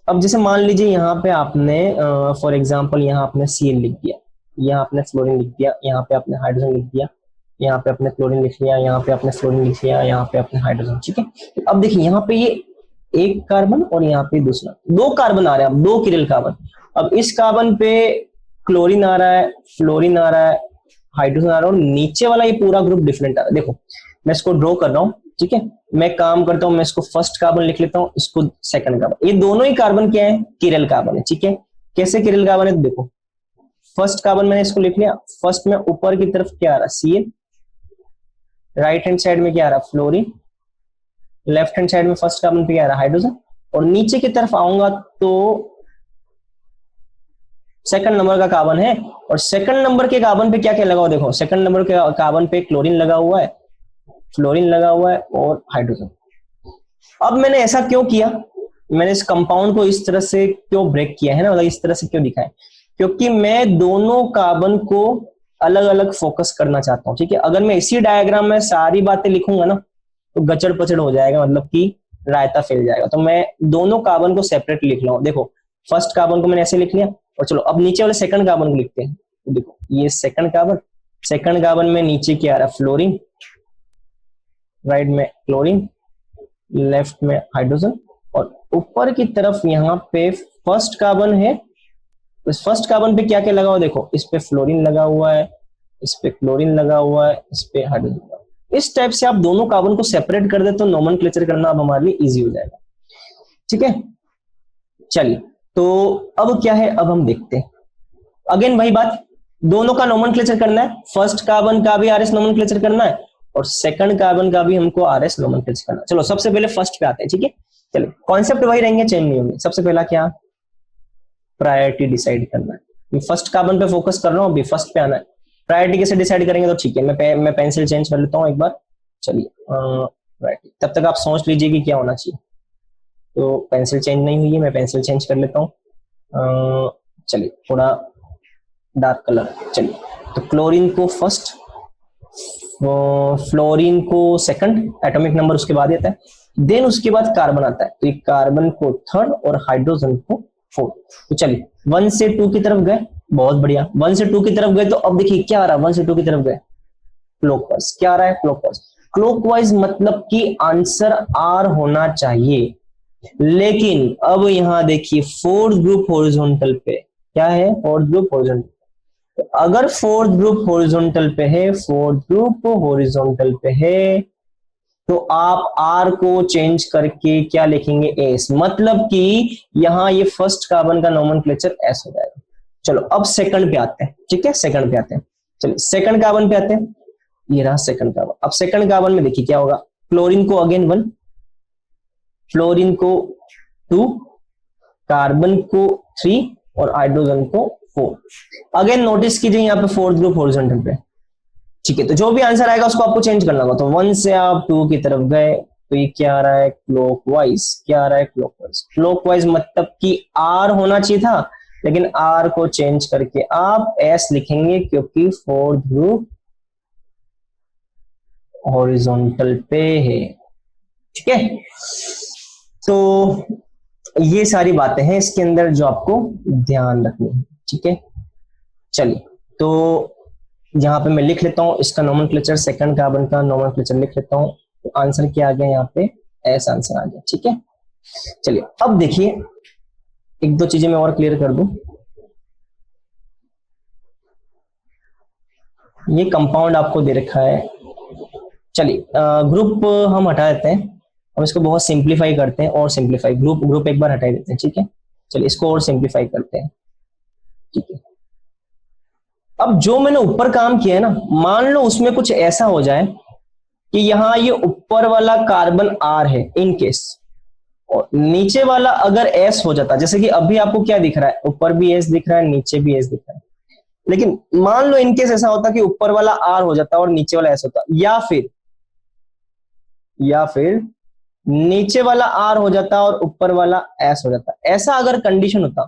अब जैसे मान लीजिए यहाँ पे आपने फॉर एग्जांपल यहाँ आपने Cl लिख दिया, यहाँ आपने फ्लोरीन लिख दिया, यहाँ पे आपने हाइड्रोजन लिख दिया, यहाँ पे आपने क्लोरीन लिख लिया, यहाँ पे आपने फ्लोरीन लिख लिया, यहाँ पे आपने हाइड्रोजन, ठीक है। अब देखिए यहाँ पे ये एक कार्बन और यहाँ पे दूसरा, 2 कार्बन आ रहे हैं, अब 2 किरिल कार्बन। अब इस कार्बन पे क्लोरीन आ रहा है, फ्लोरीन आ रहा है, हाइड्रोजन आ रहा है और नीचे वाला ये पूरा ग्रुप डिफरेंट आ रहा है। देखो मैं इसको ड्रॉ कर रहा हूँ, ठीक है। मैं काम करता हूं, मैं इसको फर्स्ट कार्बन लिख लेता हूं, इसको सेकंड कार्बन। ये दोनों ही कार्बन क्या है, किरल कार्बन है, ठीक है। कैसे किरल कार्बन है, तो देखो फर्स्ट कार्बन मैंने इसको लिख लिया, फर्स्ट में ऊपर की तरफ क्या आ रहा है, Cl, राइट हैंड साइड में क्या आ रहा है, फ्लोरीन, लेफ्ट हैंड साइड में फर्स्ट कार्बन पे क्या आ रहा है, हाइड्रोजन, और नीचे की तरफ आऊंगा तो सेकंड नंबर का कार्बन है। और सेकंड नंबर के कार्बन पे क्या क्या लगा हुआ, देखो सेकंड नंबर के कार्बन पे क्लोरीन लगा हुआ है, फ्लोरीन लगा हुआ है और हाइड्रोजन। अब मैंने ऐसा क्यों किया, मैंने इस कंपाउंड को इस तरह से क्यों ब्रेक किया है ना, मतलब इस तरह से क्यों दिखाया, क्योंकि मैं दोनों कार्बन को अलग अलग फोकस करना चाहता हूं, ठीक है। अगर मैं इसी डायग्राम में सारी बातें लिखूंगा ना तो गचड़ पचड़ हो जाएगा, मतलब कि रायता फैल जाएगा। तो मैं दोनों कार्बन को सेपरेट लिख रहा हूं। देखो फर्स्ट कार्बन को मैंने ऐसे लिख लिया, और चलो अब नीचे वाले सेकंड कार्बन को लिखते हैं। तो देखो ये सेकंड कार्बन, सेकंड कार्बन में नीचे क्या आ रहा है, फ्लोरीन, राइट में क्लोरीन, लेफ्ट में हाइड्रोजन, और ऊपर की तरफ यहाँ पे फर्स्ट कार्बन है। इस फर्स्ट कार्बन पे क्या क्या लगा हुआ, देखो इस पे फ्लोरीन लगा हुआ है, इस पे क्लोरीन लगा हुआ है, इस पे हाइड्रोजन लगा हुआ है। इस टाइप से आप दोनों कार्बन को सेपरेट कर दे तो नोमेनक्लेचर करना अब हमारे लिए इजी हो जाएगा, ठीक है। चलिए तो अब क्या है, अब हम देखते हैं अगेन वही बात, दोनों का नोमेनक्लेचर करना है, फर्स्ट कार्बन का भी आरएस नोमेनक्लेचर करना है और सेकंड कार्बन का भी हमको आरएस नोमेनक्लेचर करना है। चलो सबसे पहले फर्स्ट पे आते हैं, ठीक है। चलिए कॉन्सेप्ट वही रहेंगे, चेंज नहीं होंगे। सबसे पहला क्या, प्रायोरिटी डिसाइड करना है। मैं फर्स्ट कार्बन पे फोकस कर रहा हूं, अभी फर्स्ट पे आना है। प्रायोरिटी कैसे डिसाइड करेंगे, तो ठीक है मैं पेंसिल चेंज कर लेता हूँ एक बार। चलिए तब तक आप सोच लीजिए कि क्या होना चाहिए। तो पेंसिल चेंज नहीं हुई है, मैं पेंसिल चेंज कर लेता हूँ। चलिए थोड़ा डार्क कलर। चलिए तो क्लोरीन को फर्स्ट, फ्लोरीन को सेकंड, एटॉमिक नंबर उसके बाद आता है। देन उसके बाद कार्बन आता है, तो ये कार्बन को थर्ड और हाइड्रोजन को फोर्थ। तो चलिए 1 से 2 की तरफ गए, बहुत बढ़िया। 1 से 2 की तरफ गए तो अब देखिए क्या आ रहा है, 1 से 2 की तरफ गए क्लॉकवाइज। क्या आ रहा है क्लॉकवाइज, क्लॉकवाइज मतलब कि आंसर आर होना चाहिए। लेकिन अब यहां देखिए फोर्थ ग्रुप हॉरिजॉन्टल पे, क्या है फोर्थ ग्रुप हॉरिजॉन्टल। तो अगर फोर्थ ग्रुप हॉरिजॉन्टल पे है, फोर्थ ग्रुप हॉरिजॉन्टल पे है, तो आप आर को चेंज करके क्या लिखेंगे एस, मतलब कि यहां ये फर्स्ट कार्बन का नोमेनक्लेचर एस हो जाएगा। चलो अब सेकंड पे आते हैं, ठीक है सेकंड पे आते हैं। चलिए सेकंड कार्बन पे आते हैं, ये रहा सेकंड कार्बन। अब सेकंड कार्बन में देखिए क्या होगा, क्लोरीन को अगेन 1, फ्लोरीन को 2, कार्बन को 3 और हाइड्रोजन को 4। अगेन नोटिस कीजिए यहाँ पे फोर्थ ग्रुप हॉरिजॉन्टल पे, ठीक है। तो जो भी आंसर आएगा उसको आपको चेंज करना होगा। तो 1 से आप 2 की तरफ गए तो ये क्या आ रहा है क्लॉकवाइज। क्या आ रहा है क्लॉकवाइज, क्लॉकवाइज मतलब कि आर होना चाहिए था, लेकिन आर को चेंज करके आप एस लिखेंगे क्योंकि फोर्थ ग्रुप हॉरिजॉन्टल पे है, ठीक है। तो ये सारी बातें हैं इसके अंदर जो आपको ध्यान रखनी है, ठीक है। चलिए तो यहाँ पे मैं लिख लेता हूँ इसका नोमेनक्लेचर, सेकंड कार्बन का नोमेनक्लेचर लिख लेता हूँ। तो आंसर क्या आ गया यहाँ पे, एस आंसर आ गया, ठीक है। चलिए अब देखिए एक दो चीजें मैं और क्लियर कर दूं। ये कंपाउंड आपको दे रखा है। चलिए ग्रुप हम हटा देते हैं, हम इसको बहुत सिंप्लीफाई करते हैं और सिंप्लीफाई, ग्रुप ग्रुप एक बार हटा देते हैं, ठीक है। चलिए इसको और सिंप्लीफाई करते हैं, ठीक है। अब जो मैंने ऊपर काम किया है ना, मान लो उसमें कुछ ऐसा हो जाए कि यहां ये ऊपर वाला कार्बन आर है इन केस, और नीचे वाला अगर एस हो जाता, जैसे कि अभी आपको क्या दिख रहा है, ऊपर भी एस दिख रहा है नीचे भी एस दिख रहा है। लेकिन मान लो इनकेस ऐसा होता कि ऊपर वाला आर हो जाता और नीचे वाला एस होता, या फिर नीचे वाला आर हो जाता और ऊपर वाला एस हो जाता, ऐसा अगर कंडीशन होता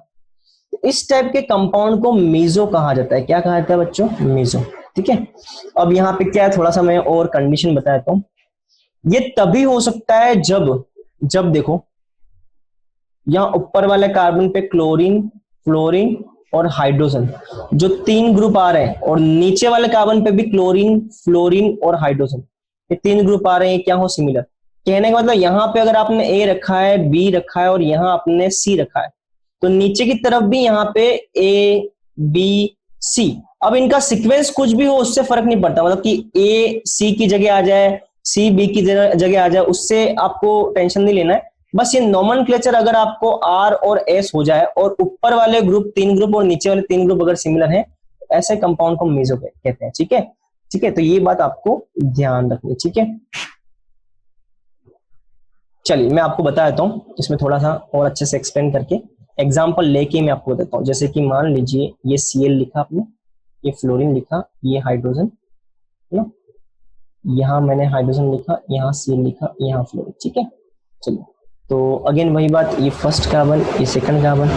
तो इस टाइप के कंपाउंड को मीजो कहा जाता है। क्या कहा जाता है बच्चों, मीजो, ठीक है। अब यहाँ पे क्या है, थोड़ा सा मैं और कंडीशन बताता हूं। ये तभी हो सकता है जब जब देखो यहां ऊपर वाले कार्बन पे क्लोरीन, फ्लोरीन और हाइड्रोजन जो 3 ग्रुप आ रहे हैं, और नीचे वाले कार्बन पे भी क्लोरीन, फ्लोरीन और हाइड्रोजन ये 3 ग्रुप आ रहे हैं, क्या हो सिमिलर। कहने का मतलब यहां पे अगर आपने ए रखा है, बी रखा है और यहां आपने सी रखा है, तो नीचे की तरफ भी यहाँ पे ए बी सी। अब इनका सीक्वेंस कुछ भी हो उससे फर्क नहीं पड़ता, मतलब कि ए सी की जगह आ जाए, सी बी की जगह आ जाए, उससे आपको टेंशन नहीं लेना है। बस ये नोमेनक्लेचर अगर आपको आर और एस हो जाए और ऊपर वाले ग्रुप 3 ग्रुप और नीचे वाले 3 ग्रुप अगर सिमिलर हैं, ऐसे कंपाउंड को मेसो कहते हैं, ठीक है। ठीक है, तो ये बात आपको ध्यान रखनी, ठीक है। चलिए मैं आपको बता देता हूँ इसमें थोड़ा सा और अच्छे से एक्सप्लेन करके, एग्जाम्पल लेके मैं आपको बताता हूँ। जैसे कि मान लीजिए ये Cl लिखा आपने, ये फ्लोरीन लिखा, ये हाइड्रोजन है ना, यहाँ मैंने हाइड्रोजन लिखा, यहाँ Cl लिखा, यहाँ फ्लोरीन, ठीक है। चलिए तो अगेन वही बात, ये फर्स्ट कार्बन, ये सेकंड कार्बन।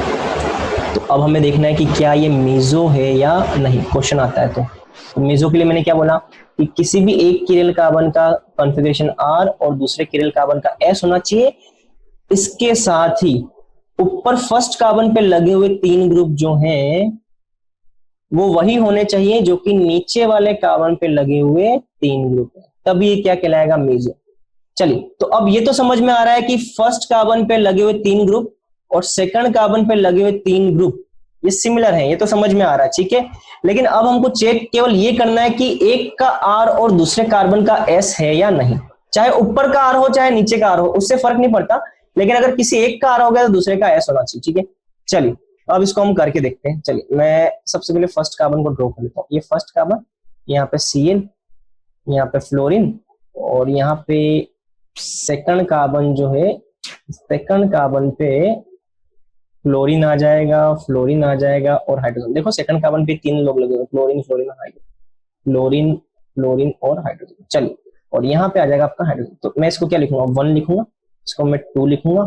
तो अब हमें देखना है कि क्या ये मेसो है या नहीं, क्वेश्चन आता है। तो मेसो के लिए मैंने क्या बोला कि किसी भी एक किरल कार्बन का कॉन्फ़िगरेशन R और दूसरे किरल कार्बन का S होना चाहिए। इसके साथ ही ऊपर फर्स्ट कार्बन पे लगे हुए 3 ग्रुप जो हैं वो वही होने चाहिए जो कि नीचे वाले कार्बन पे लगे हुए 3 ग्रुप है, तब ये क्या कहलाएगा, मेसो। चलिए तो अब ये तो समझ में आ रहा है कि फर्स्ट कार्बन पे लगे हुए 3 ग्रुप और सेकंड कार्बन पे लगे हुए 3 ग्रुप ये सिमिलर है, ये तो समझ में आ रहा है, ठीक है। लेकिन अब हमको चेक केवल ये करना है कि एक का आर और दूसरे कार्बन का एस है या नहीं। चाहे ऊपर का आर हो चाहे नीचे का आर हो, उससे फर्क नहीं पड़ता, लेकिन अगर किसी एक का आर हो गया तो दूसरे का एस होना चाहिए, ठीक है। चलिए अब इसको हम करके देखते हैं। चलिए मैं सबसे पहले फर्स्ट कार्बन को ड्रॉ कर लेता हूँ। ये फर्स्ट कार्बन, यहाँ पे Cl, यहाँ पे फ्लोरीन, और यहाँ पे सेकंड कार्बन जो है, सेकंड कार्बन पे फ्लोरीन आ जाएगा और हाइड्रोजन। देखो सेकंड कार्बन पे 3 लोग लगे हुए, फ्लोरीन, फ्लोरीन और हाइड्रोजन। क्लोरीन, फ्लोरीन और हाइड्रोजन। चलिए, और यहाँ पे आ जाएगा आपका हाइड्रोजन। तो मैं इसको क्या लिखूंगा, 1 लिखूंगा, इसको मैं 2 लिखूंगा,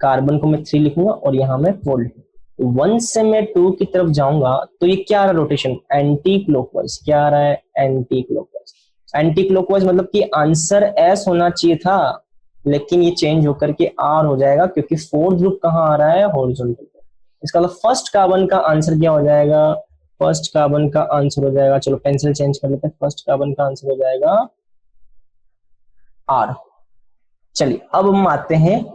कार्बन को मैं 3 लिखूंगा और यहाँ मैं 4 लिखूंगा। 1 से मैं 2 की तरफ जाऊंगा तो ये क्या आ रहा है, रोटेशन एंटी क्लॉकवाइज। क्या आ रहा है, एंटी क्लॉकवाइज। एंटी क्लॉकवाइज मतलब कि आंसर एस होना चाहिए था, लेकिन ये चेंज होकर के आर हो जाएगा, क्योंकि फोर्थ ग्रुप कहाँ आ रहा है, हॉरिजॉन्टल पे। इसका मतलब फर्स्ट कार्बन का आंसर क्या हो जाएगा, फर्स्ट कार्बन का आंसर हो जाएगा, चलो पेंसिल चेंज कर लेते हैं, फर्स्ट कार्बन का आंसर हो जाएगा आर। चलिए, अब हम आते हैं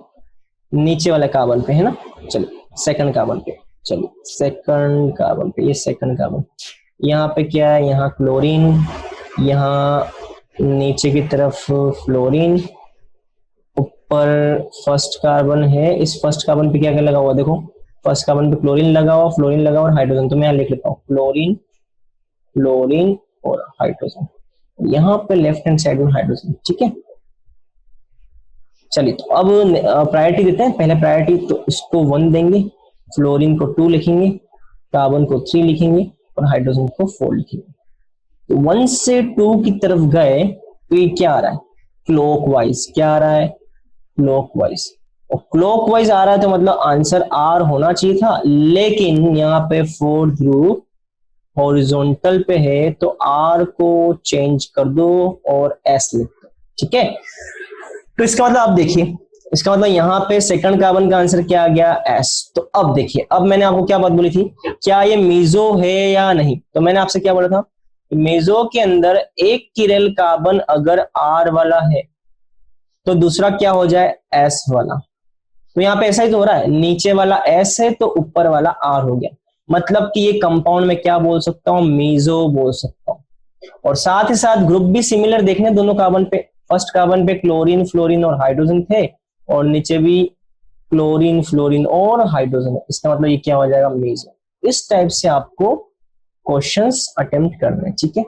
नीचे वाले कार्बन पे, है ना। चलिए सेकंड कार्बन पे, चलिए सेकंड कार्बन पे, ये सेकंड कार्बन, यहाँ पे क्या है, यहाँ क्लोरीन, यहाँ नीचे की तरफ फ्लोरीन, ऊपर फर्स्ट कार्बन है। इस फर्स्ट कार्बन पे क्या क्या लगा हुआ, देखो फर्स्ट कार्बन पे क्लोरीन लगा हुआ, फ्लोरीन लगा हुआ और हाइड्रोजन। तो मैं यहाँ लिख लेता हूँ क्लोरीन, फ्लोरीन और हाइड्रोजन। यहाँ पे लेफ्ट हैंड साइड में हाइड्रोजन, ठीक है। चलिए, तो अब प्रायोरिटी देते हैं। पहले प्रायोरिटी तो इसको 1 देंगे, फ्लोरीन को 2 लिखेंगे, कार्बन को 3 लिखेंगे और हाइड्रोजन को 4 लिखेंगे। तो 1 से 2 की तरफ गए तो ये क्या आ रहा है, क्लॉकवाइज। क्या आ रहा है, क्लॉकवाइज। और क्लॉकवाइज आ रहा है तो मतलब आंसर आर होना चाहिए था, लेकिन यहाँ पे फोर्थ ग्रुप हॉरिजॉन्टल पे है, तो आर को चेंज कर दो और एस लिख दो, ठीक है। तो इसका मतलब आप देखिए, इसका मतलब यहाँ पे सेकंड कार्बन का आंसर क्या आ गया, एस। तो अब देखिए, अब मैंने आपको क्या बात बोली थी, क्या ये मीजो है या नहीं। तो मैंने आपसे क्या बोला था, मेजो के अंदर एक किरेल कार्बन अगर आर वाला है तो दूसरा क्या हो जाए, एस वाला। तो यहाँ पे ऐसा ही तो हो रहा है, नीचे वाला एस है तो ऊपर वाला आर हो गया, मतलब कि ये कंपाउंड में क्या बोल सकता हूँ, मीजो बोल सकता हूँ। और साथ ही साथ ग्रुप भी सिमिलर देखने दोनों कार्बन पे, फर्स्ट कार्बन पे क्लोरीन, फ्लोरीन और हाइड्रोजन थे, और नीचे भी क्लोरीन, फ्लोरीन और हाइड्रोजन। इसका मतलब ये क्या हो जाएगा, मीजो। इस टाइप से आपको क्वेश्चंस अटेम्प्ट करने, ठीक है।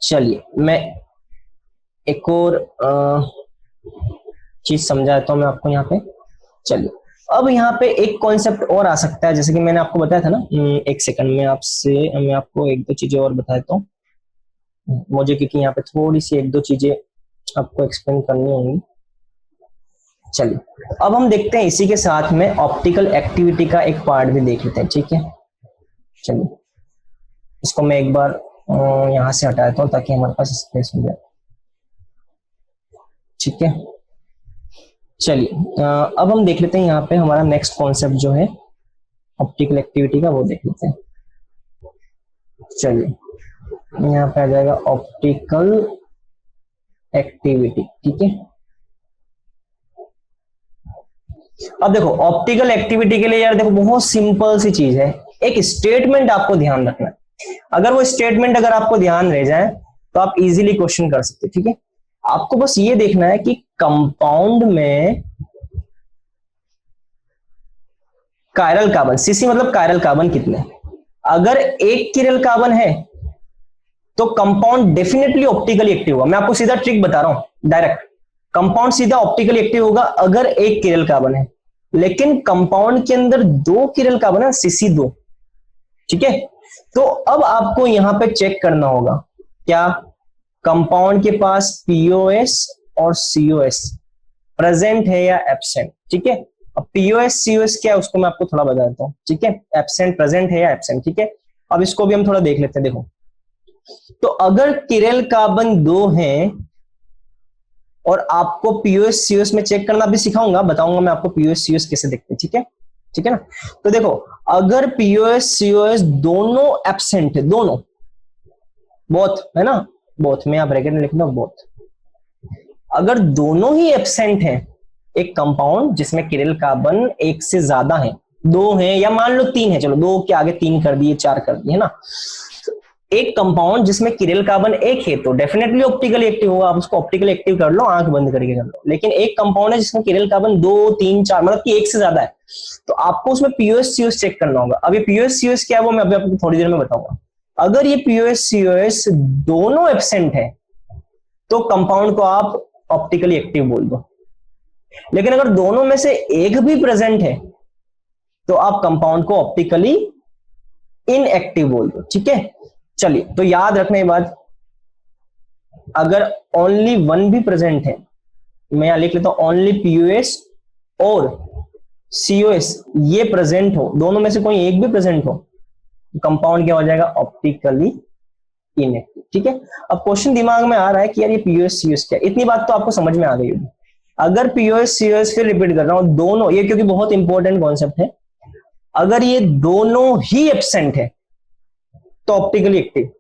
चलिए, मैं एक और चीज समझाता हूं मैं आपको यहाँ पे। चलिए, अब यहाँ पे एक कॉन्सेप्ट और आ सकता है, जैसे कि मैंने आपको बताया था ना। एक सेकंड में मैं आपको एक दो चीजें और बताता हूँ मुझे, क्योंकि यहाँ पे थोड़ी सी एक दो चीजें आपको एक्सप्लेन करनी होंगी। चलिए, अब हम देखते हैं इसी के साथ में ऑप्टिकल एक्टिविटी का एक पार्ट भी देख लेते हैं, ठीक है। चलिए, इसको मैं एक बार यहाँ से हटा देता हूँ ताकि हमारे पास स्पेस हो जाए, ठीक है। चलिए, अब हम देख लेते हैं यहाँ पे हमारा नेक्स्ट कॉन्सेप्ट जो है ऑप्टिकल एक्टिविटी का, वो देख लेते हैं। चलिए, यहाँ पे आ जाएगा ऑप्टिकल एक्टिविटी, ठीक है। अब देखो, ऑप्टिकल एक्टिविटी के लिए यार देखो बहुत सिंपल सी चीज है, एक स्टेटमेंट आपको ध्यान रखना है। अगर वो स्टेटमेंट अगर आपको ध्यान रह जाए तो आप इजीली क्वेश्चन कर सकते, ठीक है। आपको बस ये देखना है कि कंपाउंड में कायरल कार्बन, सीसी मतलब कायरल कार्बन कितने। अगर एक किरल कार्बन है तो कंपाउंड डेफिनेटली ऑप्टिकली एक्टिव होगा। मैं आपको सीधा ट्रिक बता रहा हूं, डायरेक्ट कंपाउंड सीधा ऑप्टिकली एक्टिव होगा अगर एक किरल कार्बन है। लेकिन कंपाउंड के अंदर 2 किरल कार्बन है, CC2, ठीक है। तो अब आपको यहां पे चेक करना होगा क्या, कंपाउंड के पास POS और COS प्रेजेंट है या एब्सेंट, ठीक है। अब POS COS क्या है उसको मैं आपको थोड़ा बता देता हूं, ठीक है। एब्सेंट प्रेजेंट है या एब्सेंट, ठीक है। अब इसको भी हम थोड़ा देख लेते हैं। देखो, तो अगर किरल कार्बन 2 हैं और आपको POS COS में चेक करना भी सिखाऊंगा, बताऊंगा मैं आपको POS COS कैसे देखते हैं, ठीक है, ठीक है ना। तो देखो, अगर POS COS दोनों एब्सेंट है, दोनों, बोथ है ना, बोथ में आप ब्रैकेट में लिखना बोथ, अगर दोनों ही एब्सेंट है, एक कंपाउंड जिसमें किरल कार्बन एक से ज्यादा है, 2 है या मान लो 3 है, चलो 2 के आगे 3 कर दिए, 4 कर दिए, है ना। एक कंपाउंड जिसमें किरल कार्बन एक है तो डेफिनेटली ऑप्टिकली एक्टिव होगा, आप उसको ऑप्टिकली एक्टिव कर लो, आंख बंद करके कर लो। लेकिन एक कंपाउंड है जिसमें किरल कार्बन 2, 3, 4 मतलब कि एक से ज्यादा है, तो आपको उसमें POS COS चेक करना होगा। अब ये POS COS क्या है वो मैं अभी आपको थोड़ी देर में बताऊंगा। अगर ये POS COS दोनों एब्सेंट है तो कंपाउंड को आप ऑप्टिकली एक्टिव बोल दो। लेकिन अगर दोनों में से एक भी प्रेजेंट है तो आप कंपाउंड को ऑप्टिकली इनएक्टिव बोल दो, ठीक है। चलिए, तो याद रखना ये बात, अगर ओनली वन भी प्रेजेंट है, मैं यहां लिख लेता हूं ओनली पीओएस और सीओएस ये प्रेजेंट हो, दोनों में से कोई एक भी प्रेजेंट हो, कंपाउंड क्या हो जाएगा, ऑप्टिकली इनएक्टिव। ठीक है, अब क्वेश्चन दिमाग में आ रहा है कि यार ये पीओएस सीओएस क्या है, इतनी बात तो आपको समझ में आ गई होगी। अगर पीओएस सीओएस, फिर रिपीट कर रहा हूं, दोनों, ये क्योंकि बहुत इंपॉर्टेंट कॉन्सेप्ट है, अगर ये दोनों ही एब्सेंट है तो ऑप्टिकली एक्टिव,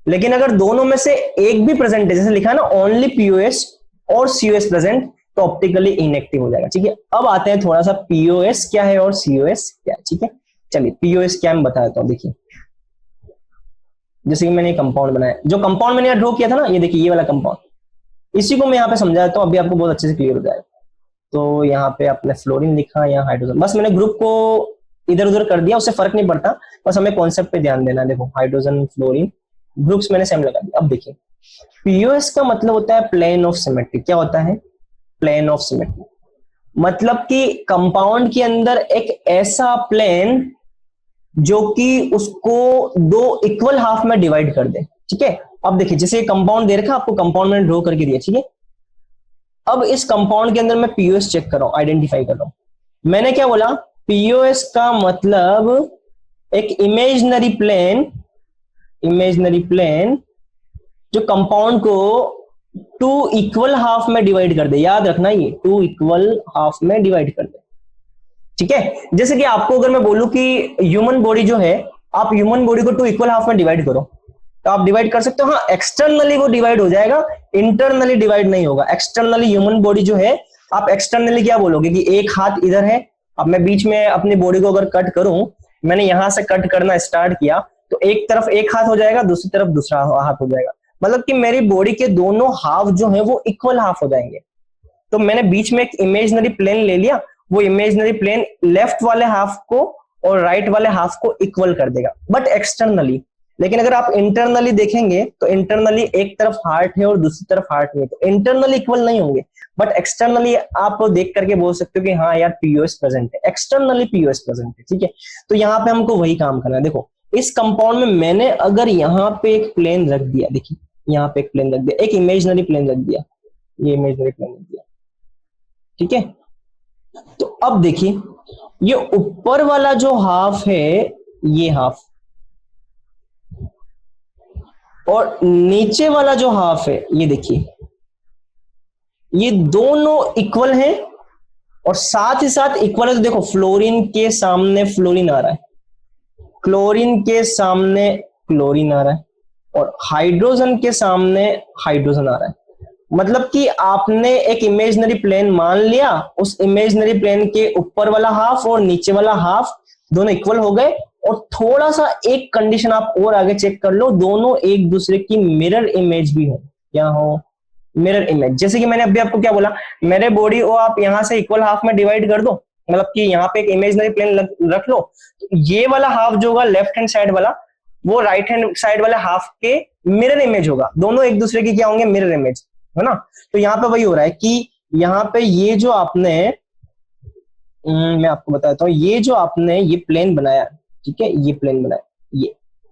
लेकिन अगर दोनों में से एक भी प्रेजेंट है, जैसे लिखा है ना ओनली पीओएस और सीओएस प्रेजेंट, तो ऑप्टिकली इनएक्टिव हो जाएगा। ठीक है, अब आते हैं थोड़ा सा पीओएस क्या है और सीओएस क्या है। ठीक है, चलिए पीओएस क्या मैं बता देता हूं। देखिए, जैसे कि मैंने कंपाउंड बनाया, जो कंपाउंड मैंने ड्रॉ किया था ना, ये देखिए ये वाला कंपाउंड, इसी को मैं यहाँ पे समझा देता हूँ, अभी आपको बहुत अच्छे से क्लियर हो जाएगा। तो यहाँ पे आपने फ्लोरीन लिखा, यहाँ हाइड्रोजन, बस मैंने ग्रुप को इधर उधर कर दिया, उससे फर्क नहीं पड़ता, बस हमें कॉन्सेप्ट पे ध्यान देना है। देखो हाइड्रोजन फ्लोरीन, ग्रुप्स मैंने सेम लगा दिया। अब देखिए, पीओएस का मतलब होता है प्लेन ऑफ सिमेट्री। क्या होता है, प्लेन ऑफ सिमेट्री, मतलब कि कंपाउंड के अंदर एक ऐसा प्लेन जो कि उसको दो इक्वल हाफ में डिवाइड कर दे। ठीक है, अब देखिए जैसे कंपाउंड दे रखा, आपको कंपाउंड मैंने ड्रॉ करके दिया। ठीक है, अब इस कंपाउंड के अंदर मैं पीओएस चेक कर रहा हूं, आइडेंटिफाई कर रहा हूं। मैंने क्या बोला, पीओएस का मतलब एक इमेजिनरी प्लेन, इमेजिनरी प्लेन जो कंपाउंड को टू इक्वल हाफ में डिवाइड कर दे। याद रखना, ये टू इक्वल हाफ में डिवाइड कर दे। ठीक है, जैसे कि आपको अगर मैं बोलूं कि ह्यूमन बॉडी जो है, आप ह्यूमन बॉडी को टू इक्वल हाफ में डिवाइड करो, तो आप डिवाइड कर सकते हो। हाँ, एक्सटर्नली वो डिवाइड हो जाएगा, इंटरनली डिवाइड नहीं होगा। एक्सटर्नली ह्यूमन बॉडी जो है, आप एक्सटर्नली क्या बोलोगे कि एक हाथ इधर है, अब मैं बीच में अपनी बॉडी को अगर कट करूं, मैंने यहां से कट करना स्टार्ट किया, तो एक तरफ एक हाथ हो जाएगा, दूसरी तरफ दूसरा हाथ हो जाएगा, मतलब कि मेरी बॉडी के दोनों हाफ जो है वो इक्वल हाफ हो जाएंगे। तो मैंने बीच में एक इमेजिनरी प्लेन ले लिया, वो इमेजिनरी प्लेन लेफ्ट वाले हाफ को और राइट वाले हाफ को इक्वल कर देगा, बट एक्सटर्नली। लेकिन अगर आप इंटरनली देखेंगे तो इंटरनली एक तरफ हार्ट है और दूसरी तरफ हार्ट नहीं है, तो इंटरनली इक्वल नहीं होंगे, बट एक्सटर्नली आप देख करके बोल सकते हो कि हाँ यार पीओएस प्रेजेंट है, एक्सटर्नली पीओएस प्रेजेंट है। ठीक है, तो यहाँ पे हमको वही काम करना है। देखो इस कंपाउंड में मैंने अगर यहाँ पे एक प्लेन रख दिया, देखिए यहाँ पे एक प्लेन रख दिया, एक इमेजिनरी प्लेन रख दिया, ये इमेजिनरी प्लेन रख दिया। ठीक है, तो अब देखिए ये ऊपर वाला जो हाफ है, ये हाफ, और नीचे वाला जो हाफ है, ये देखिए, ये दोनों इक्वल हैं और साथ ही साथ इक्वल है। तो देखो फ्लोरीन के सामने फ्लोरीन आ रहा है, क्लोरीन के सामने क्लोरीन आ रहा है, और हाइड्रोजन के सामने हाइड्रोजन आ रहा है। मतलब कि आपने एक इमेजिनरी प्लेन मान लिया, उस इमेजिनरी प्लेन के ऊपर वाला हाफ और नीचे वाला हाफ दोनों इक्वल हो गए, और थोड़ा सा एक कंडीशन आप और आगे चेक कर लो, दोनों एक दूसरे की मिरर इमेज भी हो। क्या हो, मिरर इमेज। जैसे कि मैंने अभी आपको क्या बोला, मेरे बॉडी को आप यहां से इक्वल हाफ में डिवाइड कर दो, मतलब कि यहाँ पे एक इमेजिनरी प्लेन रख लो, तो ये वाला हाफ जो होगा लेफ्ट हैंड साइड वाला, वो राइट हैंड साइड वाले हाफ के मिरर इमेज होगा, दोनों एक दूसरे की क्या होंगे, मिरर इमेज, है ना। तो यहाँ पे वही हो रहा है कि यहाँ पे ये जो आपने मैं आपको बताता हूँ, ये जो आपने ये प्लेन बनाया, ठीक है, ये प्लेन बनाया,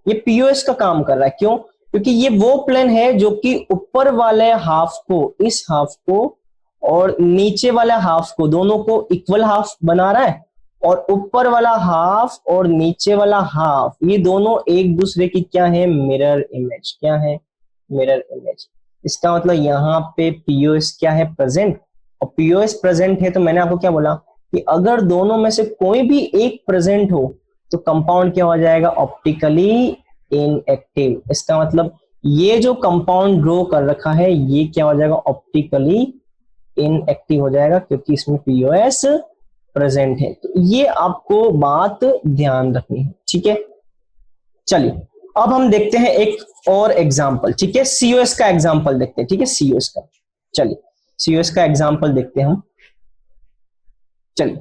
ये पीओएस का काम कर रहा है। क्यों, क्योंकि ये वो प्लेन है जो कि ऊपर वाले हाफ को, इस हाफ को और नीचे वाले हाफ को, दोनों को इक्वल हाफ बना रहा है, और ऊपर वाला हाफ और नीचे वाला हाफ ये दोनों एक दूसरे की क्या है, मिरर इमेज। क्या है, मिरर इमेज। इसका मतलब यहाँ पे पीओएस क्या है, प्रेजेंट। और पीओएस प्रेजेंट है तो मैंने आपको क्या बोला कि अगर दोनों में से कोई भी एक प्रेजेंट हो तो कंपाउंड क्या हो जाएगा, ऑप्टिकली इनएक्टिव। इसका मतलब ये जो कंपाउंड ड्रॉ कर रखा है ये क्या हो जाएगा, ऑप्टिकली इनएक्टिव हो जाएगा, क्योंकि इसमें पीओएस प्रेजेंट है। तो ये आपको बात ध्यान रखनी है। ठीक है, चलिए अब हम देखते हैं एक और एग्जांपल। ठीक है, सीओएस का एग्जांपल देखते हैं। ठीक है, सीओएस का, चलिए सीओएस का एग्जांपल देखते हैं हम। चलिए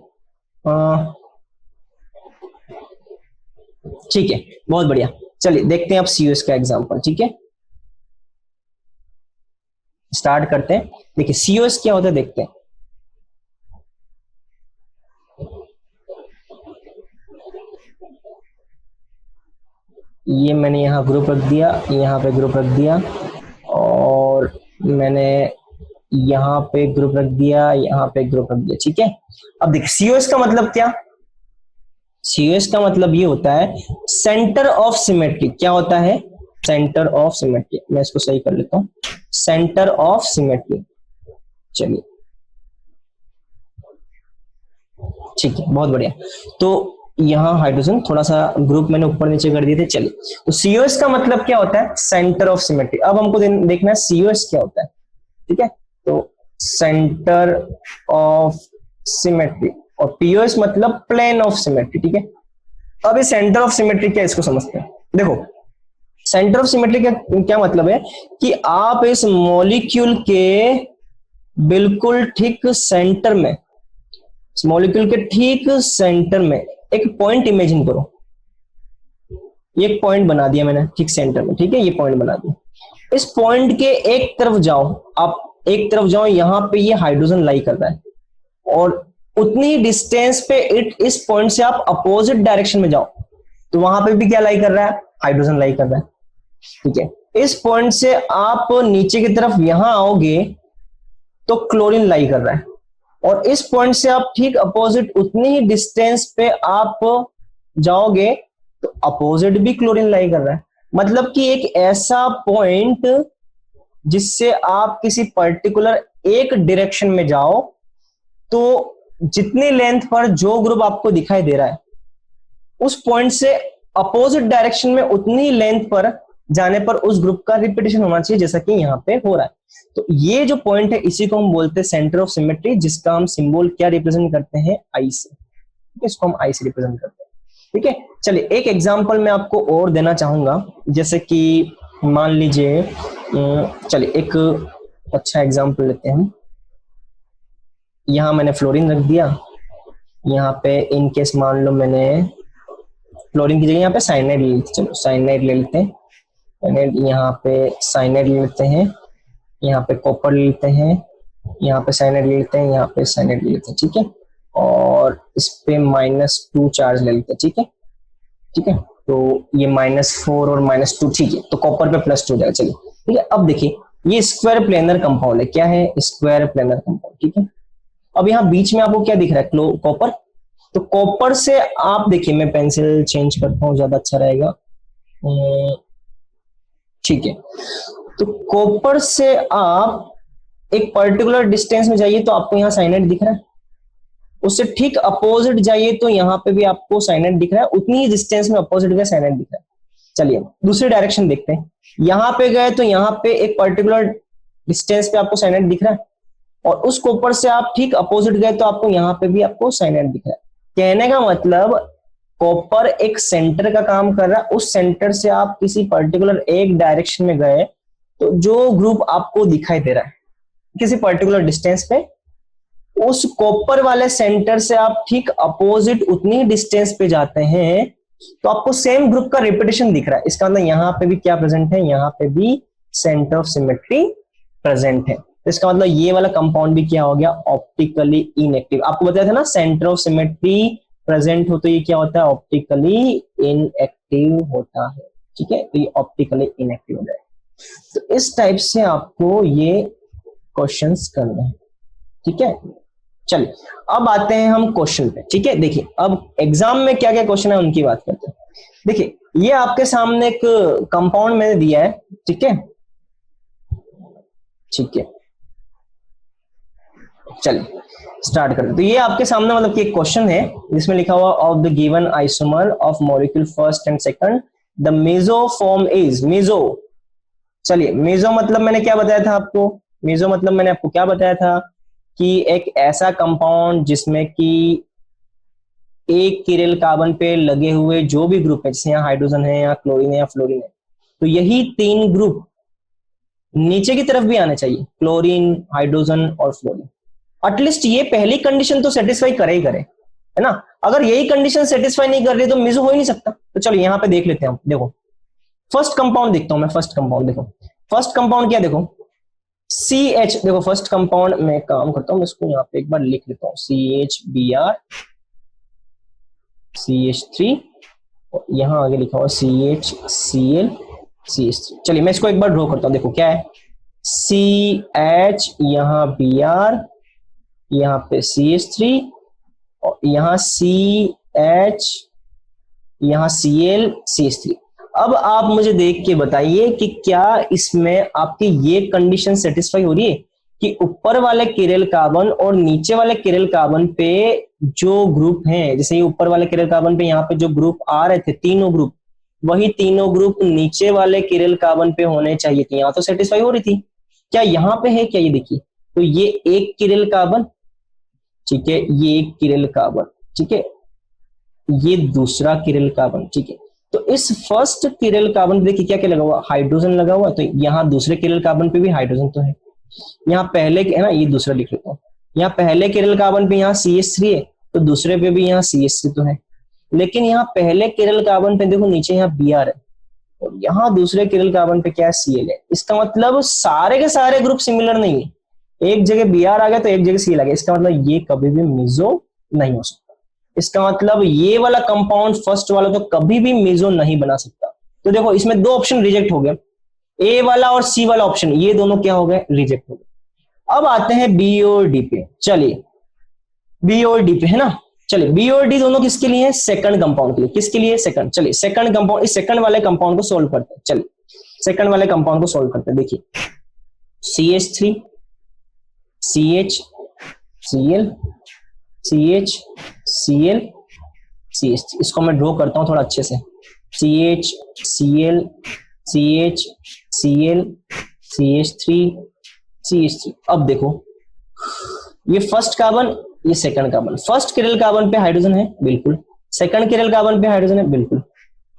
ठीक है, बहुत बढ़िया। चलिए देखते हैं अब सीओएस का एग्जांपल। ठीक है, स्टार्ट करते हैं। देखिए सीओएस क्या होता है देखते हैं। ये मैंने यहाँ ग्रुप रख दिया, यहाँ पे ग्रुप रख दिया, और मैंने यहाँ पे ग्रुप रख दिया, यहाँ पे ग्रुप रख दिया। ठीक है, अब देखिए सीओएस का मतलब क्या, सीओएस का मतलब ये होता है सेंटर ऑफ सिमेट्री। क्या होता है? Centre of symmetry. मैं इसको सही कर लेता हूं, सेंटर ऑफ सिमेट्री। चलिए ठीक है, बहुत बढ़िया। तो यहाँ हाइड्रोजन थोड़ा सा ग्रुप मैंने ऊपर नीचे कर दिए थे। चलिए, तो सीओएस का मतलब क्या होता है? Centre of symmetry. अब हमको देखना है सीओएस क्या होता है। ठीक है, तो सेंटर ऑफ सिमेट्री, और पीओएस मतलब प्लेन ऑफ सिमेट्री। ठीक है, अब ये सेंटर ऑफ सिमेट्री क्या, इसको समझते हैं। देखो, सेंटर ऑफ सिमेट्री का क्या मतलब है कि आप इस मॉलिक्यूल के बिल्कुल ठीक सेंटर में, इस मॉलिक्यूल के ठीक सेंटर में एक पॉइंट इमेजिन करो। ये एक पॉइंट बना दिया मैंने ठीक सेंटर में। ठीक है, ये पॉइंट बना दिया। इस पॉइंट के एक तरफ जाओ, आप एक तरफ जाओ, यहां पे ये हाइड्रोजन लाई कर रहा है, और उतनी डिस्टेंस पे इस पॉइंट से आप अपोजिट डायरेक्शन में जाओ, तो वहां पे भी क्या लाई कर रहा है? हाइड्रोजन लाई कर रहा है। ठीक है, इस पॉइंट से आप नीचे की तरफ यहां आओगे तो क्लोरीन लाई कर रहा है, और इस पॉइंट से आप ठीक अपोजिट उतनी ही डिस्टेंस पे आप जाओगे तो अपोजिट भी क्लोरीन लाई कर रहा है। मतलब कि एक ऐसा पॉइंट जिससे आप किसी पर्टिकुलर एक डायरेक्शन में जाओ, तो जितनी लेंथ पर जो ग्रुप आपको दिखाई दे रहा है, उस पॉइंट से अपोजिट डायरेक्शन में उतनी लेंथ पर जाने पर उस ग्रुप का रिपीटेशन होना चाहिए, जैसा कि यहाँ पे हो रहा है। तो ये जो पॉइंट है, इसी को हम बोलते हैं सेंटर ऑफ सिमेट्री, जिसका हम सिंबल क्या रिप्रेजेंट करते हैं? आई से। इसको हम आई से रिप्रेजेंट करते हैं। ठीक है, चलिए एक एग्जांपल मैं आपको और देना चाहूंगा, जैसे कि मान लीजिए, चलिए एक अच्छा एग्जांपल लेते हैं। यहां मैंने फ्लोरीन रख दिया, यहाँ पे इन केस मान लो मैंने फ्लोरीन की जगह यहाँ पे साइनाइड ले लेते। चलो साइनाइड ले लेते हैं, यहाँ पे साइनाइड ले लेते हैं, यहाँ पे कॉपर ले लेते हैं, यहाँ पे साइनाइड ले लेते हैं, यहाँ पे साइनाइड ले लेते हैं। ठीक है, और इस पे -2 चार्ज ले लेते हैं। ठीक है, ठीक है, तो ये -4 और -2। ठीक है, तो कॉपर पे +2 हो जाएगा। चलिए ठीक है, अब देखिए ये स्क्वायर प्लेनर कंपाउंड है। क्या है? Square planar compound. ठीक है, अब यहाँ बीच में आपको क्या दिख रहा है? कॉपर। तो कॉपर से आप देखिए, मैं पेंसिल चेंज करता हूं, ज्यादा अच्छा रहेगा। ठीक है, तो कॉपर से आप एक पर्टिकुलर डिस्टेंस में जाइए तो आपको यहाँ साइनाइड दिख रहा है, उससे ठीक अपोजिट जाइए तो यहाँ पे भी आपको साइनाइड दिख रहा है, उतनी ही डिस्टेंस में अपोजिट का साइनाइड दिख रहा है। चलिए दूसरी डायरेक्शन देखते हैं। यहाँ पे गए तो यहाँ पे एक पर्टिकुलर डिस्टेंस पे आपको साइनाइड दिख रहा है, और उस कॉपर से आप ठीक अपोजिट गए तो आपको यहाँ पे भी आपको साइनाइड दिख रहा है। कहने का मतलब कॉपर एक सेंटर का काम कर रहा है, उस सेंटर से आप किसी पर्टिकुलर एक डायरेक्शन में गए तो जो ग्रुप आपको दिखाई दे रहा है किसी पर्टिकुलर डिस्टेंस पे, उस कॉपर वाले सेंटर से आप ठीक अपोजिट उतनी डिस्टेंस पे जाते हैं तो आपको सेम ग्रुप का रिपीटेशन दिख रहा है। इसका मतलब यहाँ पे भी क्या प्रेजेंट है? यहाँ पे भी सेंटर ऑफ सिमेट्री प्रेजेंट है। तो इसका मतलब ये वाला कंपाउंड भी क्या हो गया? Optically inactive. आपको बताया था ना, सेंटर ऑफ सिमेट्री प्रेजेंट हो तो ये क्या होता है? ऑप्टिकली इनएक्टिव होता है। ठीक है, तो ये ऑप्टिकली इनएक्टिव हो जाएगा। तो इस टाइप से आपको ये क्वेश्चंस करने हैं। ठीक है, चलिए अब आते हैं हम क्वेश्चन पे। ठीक है, देखिए अब एग्जाम में क्या क्या क्वेश्चन है उनकी बात करते हैं। देखिए ये आपके सामने एक कंपाउंड मैंने दिया है। ठीक है, ठीक है, चलिए स्टार्ट करते हैं। तो ये आपके सामने मतलब कि एक क्वेश्चन है जिसमें लिखा हुआ of the given isomer of molecule first and second the meso form is. Meso, चलिए मेसो मतलब मैंने क्या बताया था आपको? मेसो मतलब मैंने आपको क्या बताया था कि एक ऐसा कंपाउंड जिसमें कि एक किरेल कार्बन पे लगे हुए जो भी ग्रुप है, जैसे यहाँ हाइड्रोजन है, यहाँ क्लोरीन है, या फ्लोरीन है, तो यही 3 ग्रुप नीचे की तरफ भी आने चाहिए, क्लोरीन, हाइड्रोजन और फ्लोरीन। एटलीस्ट ये पहली कंडीशन तो सेटिस्फाई करे ही करे, है ना। अगर यही कंडीशन सेटिस्फाई नहीं कर रही तो मेसो हो ही नहीं सकता। तो चलो यहाँ पे देख लेते हैं हम। देखो फर्स्ट कंपाउंड देखता हूं मैं। फर्स्ट कंपाउंड देखो, फर्स्ट कंपाउंड क्या? देखो CH। देखो फर्स्ट कंपाउंड में काम करता हूं, इसको यहाँ पे एक बार लिख लेता हूं, CHBr CH3 यहाँ आगे लिखा हुआ CHCl CH3। चलिए मैं इसको एक बार ड्रॉ करता हूँ, देखो क्या है, CH, यहाँ Br, यहाँ पे CH3 और यहाँ CH, यहाँ Cl CH3। अब आप मुझे देख के बताइए कि क्या इसमें आपकी ये कंडीशन सेटिस्फाई हो रही है कि ऊपर वाले किरल कार्बन और नीचे वाले किरल कार्बन पे जो ग्रुप हैं, जैसे ये ऊपर वाले किरल कार्बन पे यहाँ पे जो ग्रुप आ रहे थे तीनों ग्रुप, वही तीनों ग्रुप नीचे वाले किरल कार्बन पे होने चाहिए थे, यहाँ तो सेटिस्फाई हो रही थी। क्या यहाँ पे है क्या, ये देखिए, तो ये एक किरल कार्बन, ठीक है, ये एक किरल कार्बन, ठीक है, ये दूसरा किरल कार्बन, ठीक है। तो इस फर्स्ट किरल कार्बन पे देखिए क्या क्या लगा हुआ, हाइड्रोजन लगा हुआ, तो यहाँ दूसरे किरल कार्बन पे भी हाइड्रोजन तो है। यहाँ पहले है ना, ये दूसरा लिख लेता हूँ, यहाँ पहले किरल कार्बन पे यहाँ CH3 है, तो दूसरे पे भी यहाँ CH3 तो है। लेकिन यहाँ पहले किरल कार्बन पे देखो नीचे यहाँ Br है और यहाँ दूसरे किरल कार्बन पे क्या है, Cl है। इसका मतलब सारे के सारे ग्रुप सिमिलर नहीं है, एक जगह Br आ गया तो एक जगह Cl आ गया, इसका मतलब ये कभी भी मेसो नहीं हो सकता। इसका मतलब ये वाला कंपाउंड फर्स्ट वाला तो कभी भी मेसो नहीं बना सकता। तो देखो इसमें दो ऑप्शन रिजेक्ट हो गए, ए वाला और सी वाला ऑप्शन, ये दोनों क्या हो गए, रिजेक्ट हो गए। अब आते हैं बी और डी पे। चलिए बी और डी पे है ना, चलिए बी और डी दोनों किसके लिए है, सेकंड कंपाउंड के लिए। किसके लिए, सेकंड। चलिए सेकंड कंपाउंड, इस सेकंड वाले कंपाउंड को सोल्व करते हैं। चलिए सेकंड वाले कंपाउंड को सोल्व करते हैं। देखिए CH3 CH Cl CH Cl CH3, इसको मैं ड्रॉ करता हूं थोड़ा अच्छे से, CH Cl CH Cl CH3 CH3। अब देखो ये फर्स्ट कार्बन, ये सेकंड कार्बन, फर्स्ट किरल कार्बन पे हाइड्रोजन है बिल्कुल, सेकंड किरल कार्बन पे हाइड्रोजन है बिल्कुल,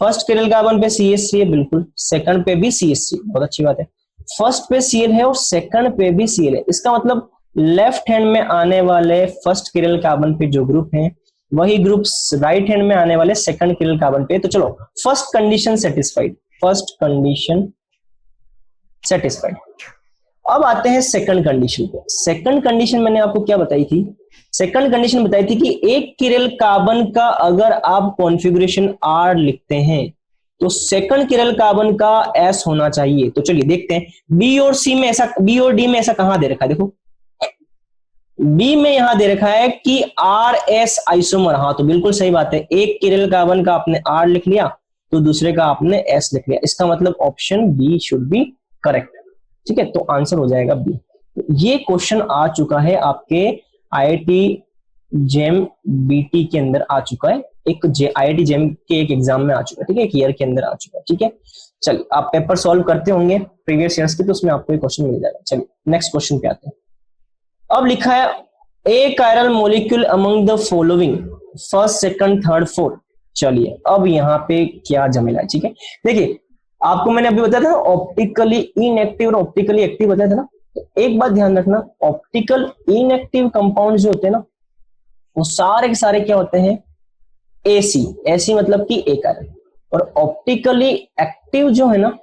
फर्स्ट किरल कार्बन पे CH3 है बिल्कुल, सेकंड पे भी CH3, बहुत अच्छी बात है। फर्स्ट पे Cl है और सेकंड पे भी Cl है, इसका मतलब लेफ्ट हैंड में आने वाले फर्स्ट किरल कार्बन पे जो ग्रुप हैं वही ग्रुप राइट हैंड में आने वाले सेकंड किरल कार्बन पे। तो चलो first condition satisfied, first condition satisfied. अब आते हैं सेकंड कंडीशन पे। सेकंड कंडीशन मैंने आपको क्या बताई थी, सेकंड कंडीशन बताई थी कि एक किरल कार्बन का अगर आप कॉन्फ़िगरेशन R लिखते हैं तो सेकंड किरल कार्बन का S होना चाहिए। तो चलिए देखते हैं बी और सी में ऐसा, बी और डी में ऐसा कहां दे रखा है, देखो बी में यहां दे रखा है कि RS आइसोमर। हाँ तो बिल्कुल सही बात है, एक किरल कार्बन का आपने R लिख लिया तो दूसरे का आपने S लिख लिया, इसका मतलब option B should be correct. ठीक है, तो आंसर हो जाएगा बी। ये क्वेश्चन आ चुका है आपके IIT जेम BT के अंदर आ चुका है, एक IIT जेम के एक एग्जाम में आ चुका है, ठीक है, एक ईयर के अंदर आ चुका है। ठीक है, चलिए आप पेपर सॉल्व करते होंगे प्रीवियस ईयर्स के, तो उसमें आपको ये क्वेश्चन मिल जाएगा। चलिए नेक्स्ट क्वेश्चन पे आते हैं। अब लिखा है a chiral molecule among the following first second third fourth. चलिए अब यहाँ पे क्या झमेला है, ठीक है, देखिए आपको मैंने अभी बताया था ना ऑप्टिकली इनएक्टिव और ऑप्टिकली एक्टिव बताया था ना, तो एक बात ध्यान रखना, ऑप्टिकल इनएक्टिव कंपाउंड जो होते हैं ना वो सारे के सारे क्या होते हैं, एसी, एसी मतलब कि ए कायरल, और ऑप्टिकली एक्टिव जो है ना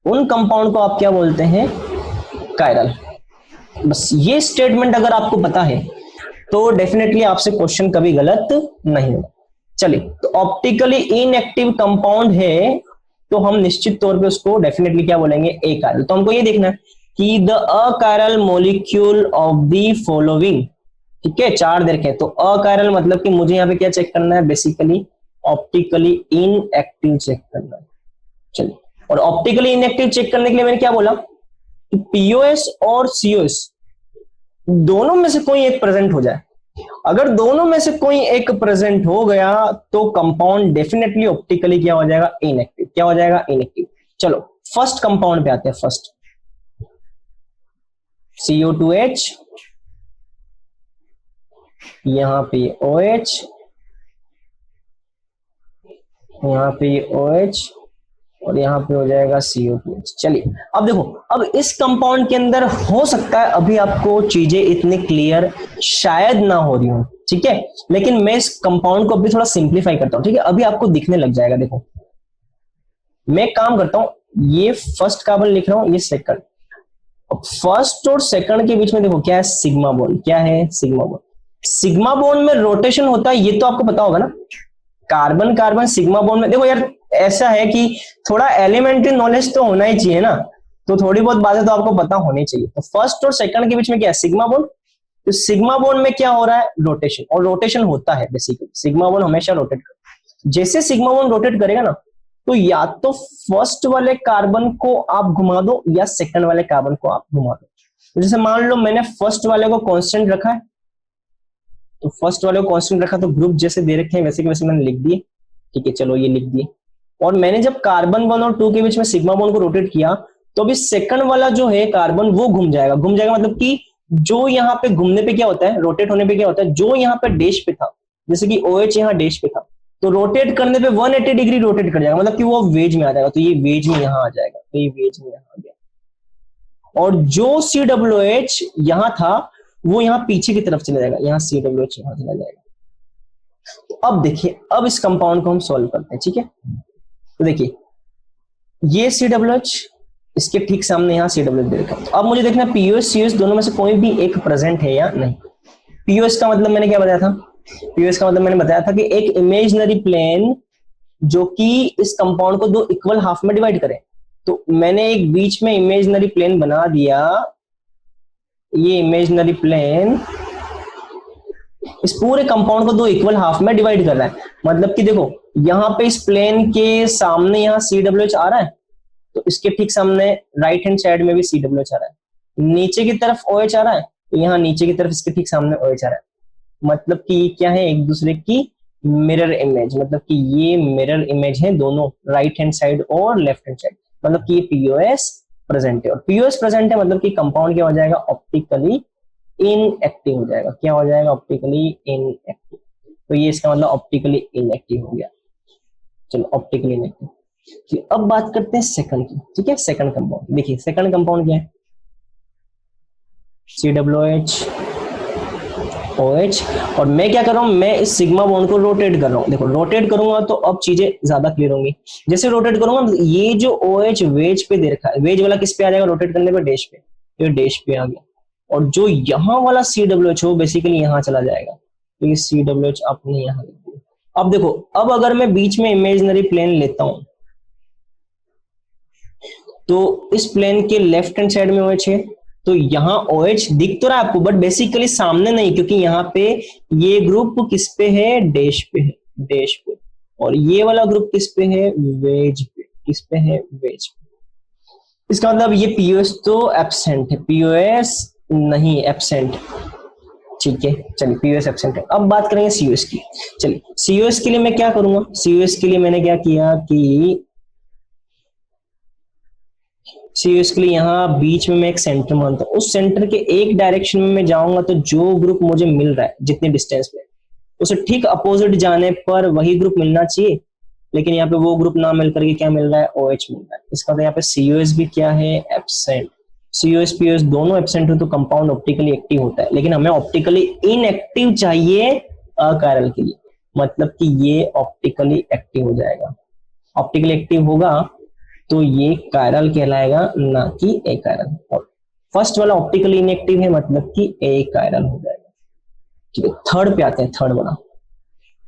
उन कंपाउंड को आप क्या बोलते हैं, कायरल। बस ये स्टेटमेंट अगर आपको पता है तो डेफिनेटली आपसे क्वेश्चन कभी गलत नहीं होगा। चलिए तो ऑप्टिकली इनएक्टिव कंपाउंड है तो हम निश्चित तौर पे उसको डेफिनेटली क्या बोलेंगे, ए कायरल। तो हमको ये देखना है कि the achiral molecule of the following, ठीक है, चार दे रखे, तो अकायरल मतलब कि मुझे यहाँ पे क्या चेक करना है, बेसिकली ऑप्टिकली इनएक्टिव चेक करना है। चलिए, और ऑप्टिकली इनएक्टिव चेक करने के लिए मैंने क्या बोला, POS और COS दोनों में से कोई एक प्रेजेंट हो जाए। अगर दोनों में से कोई एक प्रेजेंट हो गया तो कंपाउंड डेफिनेटली ऑप्टिकली क्या हो जाएगा, इनएक्टिव। क्या हो जाएगा, इनएक्टिव। चलो फर्स्ट कंपाउंड पे आते हैं। फर्स्ट CO2H, यहां पे OH, यहां पे OH और यहाँ पे हो जाएगा CO2H। चलिए अब देखो, अब इस कंपाउंड के अंदर हो सकता है अभी आपको चीजें इतनी क्लियर शायद ना हो रही हो, ठीक है, लेकिन मैं इस कंपाउंड को अभी थोड़ा सिंप्लीफाई करता हूं, ठीक है, अभी आपको दिखने लग जाएगा। देखो मैं काम करता हूं, ये फर्स्ट कार्बन लिख रहा हूं, ये सेकंड, फर्स्ट और सेकंड के बीच में देखो क्या है, सिग्मा बॉन्ड। क्या है, सिग्मा बॉन्ड। सिग्मा बॉन्ड में रोटेशन होता है, ये तो आपको पता होगा ना, कार्बन कार्बन सिग्मा बॉन्ड में देखो यार, ऐसा है कि थोड़ा एलिमेंट्री नॉलेज तो होना ही चाहिए ना, तो थोड़ी बहुत बातें तो आपको पता होनी चाहिए। तो फर्स्ट और सेकंड के बीच में क्या है, सिग्मा बॉन्ड। तो सिग्मा बॉन्ड में क्या हो रहा है, रोटेशन, और रोटेशन होता है बेसिकली, सिग्मा बॉन्ड हमेशा रोटेट कर, जैसे सिग्मा बॉन्ड रोटेट करेगा ना, तो या तो फर्स्ट वाले कार्बन को आप घुमा दो या सेकंड वाले कार्बन को आप घुमा दो। तो जैसे मान लो मैंने फर्स्ट वाले को कांस्टेंट रखा है, तो फर्स्ट वाले को कांस्टेंट रखा, तो ग्रुप जैसे दे रखे हैं वैसे के वैसे मैंने लिख दिए, ठीक है, चलो ये लिख दिए। और मैंने जब कार्बन 1 और 2 के बीच में सिग्मा बॉन्ड को रोटेट किया, तो अभी सेकंड वाला जो है कार्बन वो घूम जाएगा, घूम जाएगा मतलब कि जो यहाँ पे घूमने पे क्या होता है, रोटेट होने पे क्या होता है, जो यहाँ पे डैश पे था, जैसे कि OH यहाँ डैश पे था, तो रोटेट करने पे 180 डिग्री रोटेट कर जाएगा, मतलब कि वो वेज में आ जाएगा, तो ये वेज में यहाँ आ जाएगा, तो ये वेज में यहाँ आ गया। और जो COOH यहाँ था वो यहाँ पीछे की तरफ चला जाएगा, यहाँ COOH यहाँ चला जाएगा। तो अब देखिए, अब इस कंपाउंड को हम सॉल्व करते हैं, ठीक है। तो देखिए ये COOH, इसके ठीक सामने यहाँ COOH दे रखा है। तो अब मुझे देखना POS COS दोनों में से कोई भी एक प्रेजेंट है या नहीं। POS का मतलब मैंने क्या बताया था, POS का मतलब मैंने बताया था कि एक इमेजिनरी प्लेन जो कि इस कंपाउंड को दो इक्वल हाफ में डिवाइड करे। तो मैंने एक बीच में इमेजिनरी प्लेन बना दिया, ये इमेजिनरी प्लेन इस पूरे कंपाउंड को दो इक्वल हाफ में डिवाइड कर रहा है। मतलब कि देखो यहाँ पे इस प्लेन के सामने यहाँ COOH आ रहा है, तो इसके ठीक सामने राइट हैंड साइड में भी COOH आ रहा है, नीचे की तरफ OH आ रहा है, तो यहाँ नीचे की तरफ इसके ठीक सामने OH आ रहा है। मतलब कि ये क्या है, एक दूसरे की मिरर इमेज, मतलब कि ये मिरर इमेज है दोनों, राइट हैंड साइड और लेफ्ट हैंड साइड, मतलब कि ये POS प्रेजेंट है। और POS प्रेजेंट है मतलब कि कंपाउंड क्या हो जाएगा, ऑप्टिकली इनएक्टिव हो जाएगा। क्या हो जाएगा, ऑप्टिकली इनएक्टिव। तो ये इसका मतलब ऑप्टिकली इनएक्टिव हो गया। चलो ऑप्टिकली इनएक्टिव। अब बात करते हैं सेकंड की, ठीक है। सेकंड कंपाउंड देखिए, सेकंड कंपाउंड क्या है, COOH OH, और मैं क्या कर रहा हूं, मैं इस सिग्मा बॉन्ड को रोटेट कर रहा हूं। देखो रोटेट करूंगा तो अब चीजें ज्यादा क्लियर होंगी। जैसे रोटेट करूंगा, ये जो OH वेज पे दे रखा है, वेज वाला किस पे आ जाएगा, रोटेट करने पे डैश पे, ये डैश पे आ गया। और जो यहाँ वाला COOH हो बेसिकली यहाँ चला जाएगा, तो ये COOH आपने यहाँ लिख दिया। अब देखो, अब अगर मैं बीच में इमेजिनरी प्लेन लेता हूं, तो इस प्लेन के लेफ्ट हैंड साइड में OH है, तो यहाँ OH दिख तो रहा है आपको, बट बेसिकली सामने नहीं, क्योंकि यहाँ पे ये ग्रुप किस पे है, डैश पे है, डैश पे। और ये वाला ग्रुप किस पे है, वेज पे, किस पे है, वेज पे। इसका मतलब ये POS तो एब्सेंट है, POS नहीं एब्सेंट, ठीक है। चलिए POS एब्सेंट है। अब बात करेंगे COS की। चलिए COS के लिए मैं क्या करूंगा, COS के लिए मैंने क्या किया कि COS के लिए यहाँ बीच में मैं एक सेंटर मानता हूँ, उस सेंटर के एक डायरेक्शन में मैं जाऊंगा, तो जो ग्रुप मुझे मिल रहा है जितने डिस्टेंस में, उसे ठीक अपोजिट जाने पर वही ग्रुप मिलना चाहिए। लेकिन यहाँ पे वो ग्रुप ना मिल करके क्या मिल रहा है, OH मिल रहा है। इसका तो यहाँ पे COS भी क्या है, एब्सेंट। COS POS दोनों एब्सेंट हो तो कंपाउंड ऑप्टिकली एक्टिव होता है, लेकिन हमें ऑप्टिकली इनएक्टिव चाहिए अकायरल के लिए, मतलब कि ये ऑप्टिकली एक्टिव हो जाएगा। ऑप्टिकली एक्टिव होगा तो ये कायरल कहलाएगा, ना कि एकायरल। और फर्स्ट वाला ऑप्टिकली इनएक्टिव है, मतलब कि एकायरल हो जाएगा। ठीक है, थर्ड पे आते हैं, थर्ड वाला।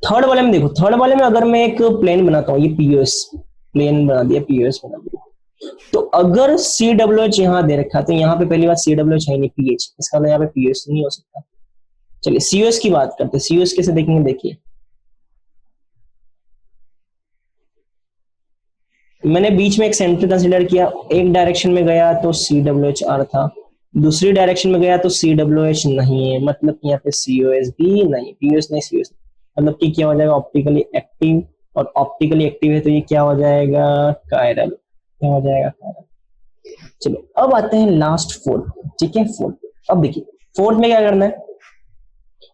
थर्ड वाले में देखो, थर्ड वाले में अगर मैं एक प्लेन बनाता हूँ, ये POS प्लेन बना दिया, POS बना दिया, तो अगर COOH यहाँ दे रखा है, तो यहाँ पे पहली बात COOH है नहीं, PH, इसका मतलब यहाँ पे POS नहीं हो सकता। चलिए COS की बात करते हैं, COS कैसे देखेंगे, देखिए मैंने बीच में एक सेंटर कंसीडर किया, एक डायरेक्शन में गया तो COOH आ रहा था, दूसरी डायरेक्शन में गया तो COOH नहीं है, मतलब यहाँ पे COS भी नहीं, POS नहीं, COS नहीं। मतलब कि क्या हो जाएगा, ऑप्टिकली एक्टिव, और ऑप्टिकली एक्टिव है तो ये क्या हो जाएगा, कायरल। क्या हो जाएगा, कायरल। चलो अब आते हैं लास्ट फोर्थ, ठीक है, फोर्थ। अब देखिए फोर्थ में क्या करना है,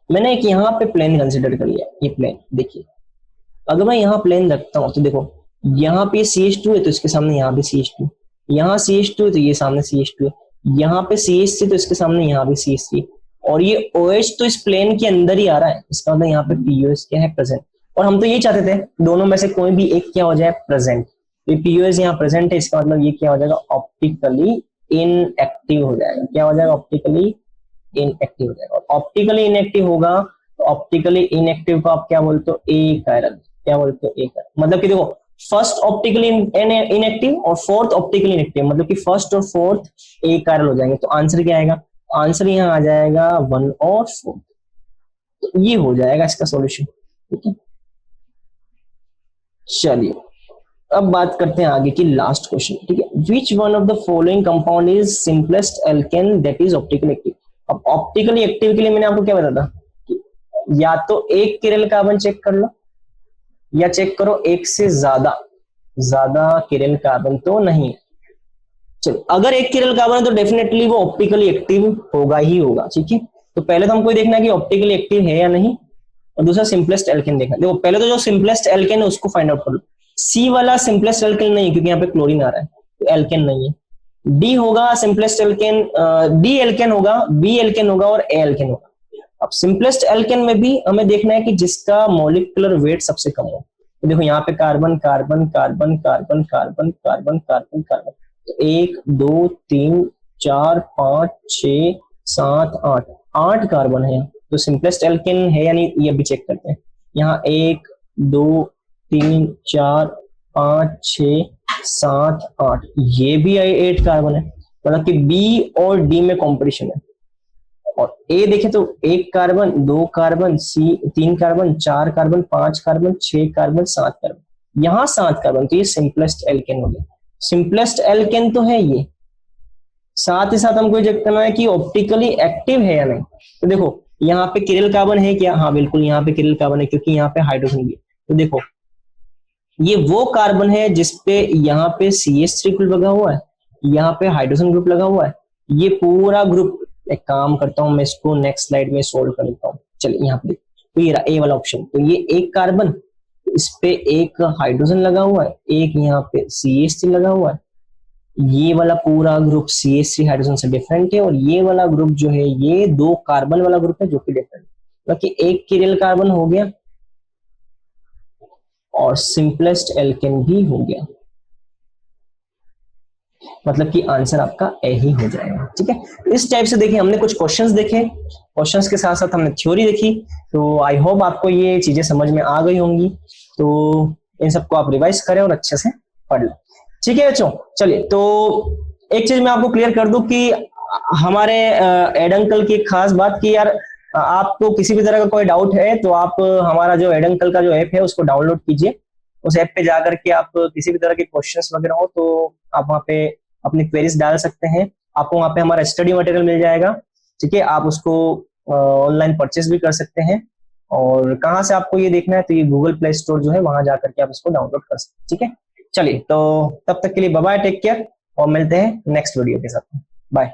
मैंने एक यहाँ पे प्लेन कंसिडर कर लिया, ये प्लेन देखिए, अगर मैं यहाँ प्लेन रखता हूँ तो देखो यहाँ पे CH2 है तो इसके सामने यहाँ पे CH2, यहाँ CH2 है तो ये सामने CH2 है, यहाँ पे CH3 तो इसके सामने यहाँ पे CH3, और ये OH तो इस प्लेन के अंदर ही आ रहा है, इसका मतलब यहाँ पे POS क्या है, प्रेजेंट। और हम तो ये चाहते थे दोनों में से कोई भी एक क्या हो जाए, प्रेजेंट। तो POS यहाँ प्रेजेंट है, इसका मतलब ये क्या हो जाएगा, ऑप्टिकली इनएक्टिव हो जाएगा। क्या हो जाएगा, ऑप्टिकली इनएक्टिव हो जाएगा। और ऑप्टिकली इनएक्टिव होगा तो ऑप्टिकली इनएक्टिव को आप क्या बोलते हो, एकायरल। क्या बोलते हैं, एक मतलब कि देखो फर्स्ट ऑप्टिकली इनएक्टिव और फोर्थ ऑप्टिकली इनएक्टिव, मतलब कि फर्स्ट और फोर्थ एक कार्बन हो जाएंगे, तो आंसर क्या आएगा, आंसर यहाँ आ जाएगा 1 और 4। तो ये हो जाएगा इसका सॉल्यूशन। ठीक है, चलिए अब बात करते हैं आगे की लास्ट क्वेश्चन। ठीक है, which one of the following compound is simplest alkane that is optically active. अब ऑप्टिकली एक्टिव के लिए मैंने आपको क्या बताया था कि या तो एक किरल कार्बन चेक कर लो या चेक करो एक से ज्यादा ज्यादा किरल कार्बन तो नहीं। चलो अगर एक किरल कार्बन है तो डेफिनेटली वो ऑप्टिकली एक्टिव होगा ही होगा। ठीक है, तो पहले तो हमको ये देखना है कि ऑप्टिकली एक्टिव है या नहीं, और दूसरा सिंपलेस्ट एल्केन देखना। देखो पहले तो जो सिंपलेस्ट एल्केन है उसको फाइंड आउट कर लो। सी वाला सिंपलेस्ट एल्केन नहीं है क्योंकि यहाँ पे क्लोरीन आ रहा है, तो एल्केन नहीं है। डी होगा सिंपलेस्ट एल्केन, डी एल्केन होगा, बी एल्केन होगा और ए एल्केन होगा। अब सिंपलेस्ट एल्केन में भी हमें देखना है कि जिसका मॉलिक्यूलर वेट सबसे कम हो। तो देखो यहाँ पे carbon carbon carbon carbon carbon carbon carbon carbon, तो 1 2 3 4 5 6 7 8 8 कार्बन है। तो सिंपलेस्ट एल्केन है या नहीं ये भी चेक करते हैं। यहाँ 1 2 3 4 5 6 7 8, ये भी 8 कार्बन है, मतलब कि बी और डी में कॉम्पिटिशन है। और ए देखे तो 1 कार्बन 2 कार्बन, सी 3 carbon 4 carbon 5 carbon 6 carbon 7 carbon, यहाँ 7 कार्बन, तो ये सिंपलेस्ट एल्केन हो गया। सिंपलेस्ट एल्केन तो है ये, साथ ही साथ हमको चेक करना है कि ऑप्टिकली एक्टिव है या नहीं। तो देखो यहाँ पे किरल कार्बन है क्या, हाँ बिल्कुल यहाँ पे किरल कार्बन है क्योंकि यहाँ पे हाइड्रोजन भी है। तो देखो ये वो कार्बन है जिसपे यहाँ पे CH3 ग्रुप लगा हुआ है, यहाँ पे हाइड्रोजन ग्रुप लगा हुआ है, ये पूरा ग्रुप। एक काम करता हूँ मैं इसको नेक्स्ट स्लाइड में सोल्व कर लेता हूँ। चलिए यहाँ पे देखो, तो ये रहा ए वाला ऑप्शन, तो ये एक कार्बन, इस पे एक हाइड्रोजन लगा हुआ है, एक यहाँ पे CH3 लगा हुआ है, ये वाला पूरा ग्रुप CH3 हाइड्रोजन से डिफरेंट है, और ये वाला ग्रुप जो है ये 2 कार्बन वाला ग्रुप है जो कि डिफरेंट, बाकी एक किरल कार्बन हो गया और सिंपलेस्ट एल्केन भी हो गया, मतलब कि आंसर आपका ए ही हो जाएगा। ठीक है, इस टाइप से देखिए हमने कुछ क्वेश्चंस देखे, क्वेश्चंस के साथ साथ हमने थ्योरी देखी, तो आई होप आपको ये चीजें समझ में आ गई होंगी। तो इन सबको आप रिवाइज करें और अच्छे से पढ़ लें। ठीक है बच्चों, चलिए तो एक चीज मैं आपको क्लियर कर दूं कि हमारे एड अंकल की खास बात की यार, आपको किसी भी तरह का कोई डाउट है तो आप हमारा जो एड अंकल का जो ऐप है उसको डाउनलोड कीजिए। उस ऐप पे जाकर के आप किसी भी तरह के क्वेश्चंस वगैरह हो तो आप वहाँ पे अपनी क्वेरीज डाल सकते हैं, आपको वहाँ पे हमारा स्टडी मटेरियल मिल जाएगा। ठीक है, आप उसको ऑनलाइन परचेस भी कर सकते हैं। और कहाँ से आपको ये देखना है तो ये गूगल प्ले स्टोर जो है वहां जाकर के आप इसको डाउनलोड कर सकते हैं। ठीक है, चलिए तो तब तक के लिए बाय बाय, टेक केयर, और मिलते हैं नेक्स्ट वीडियो के साथ। बाय।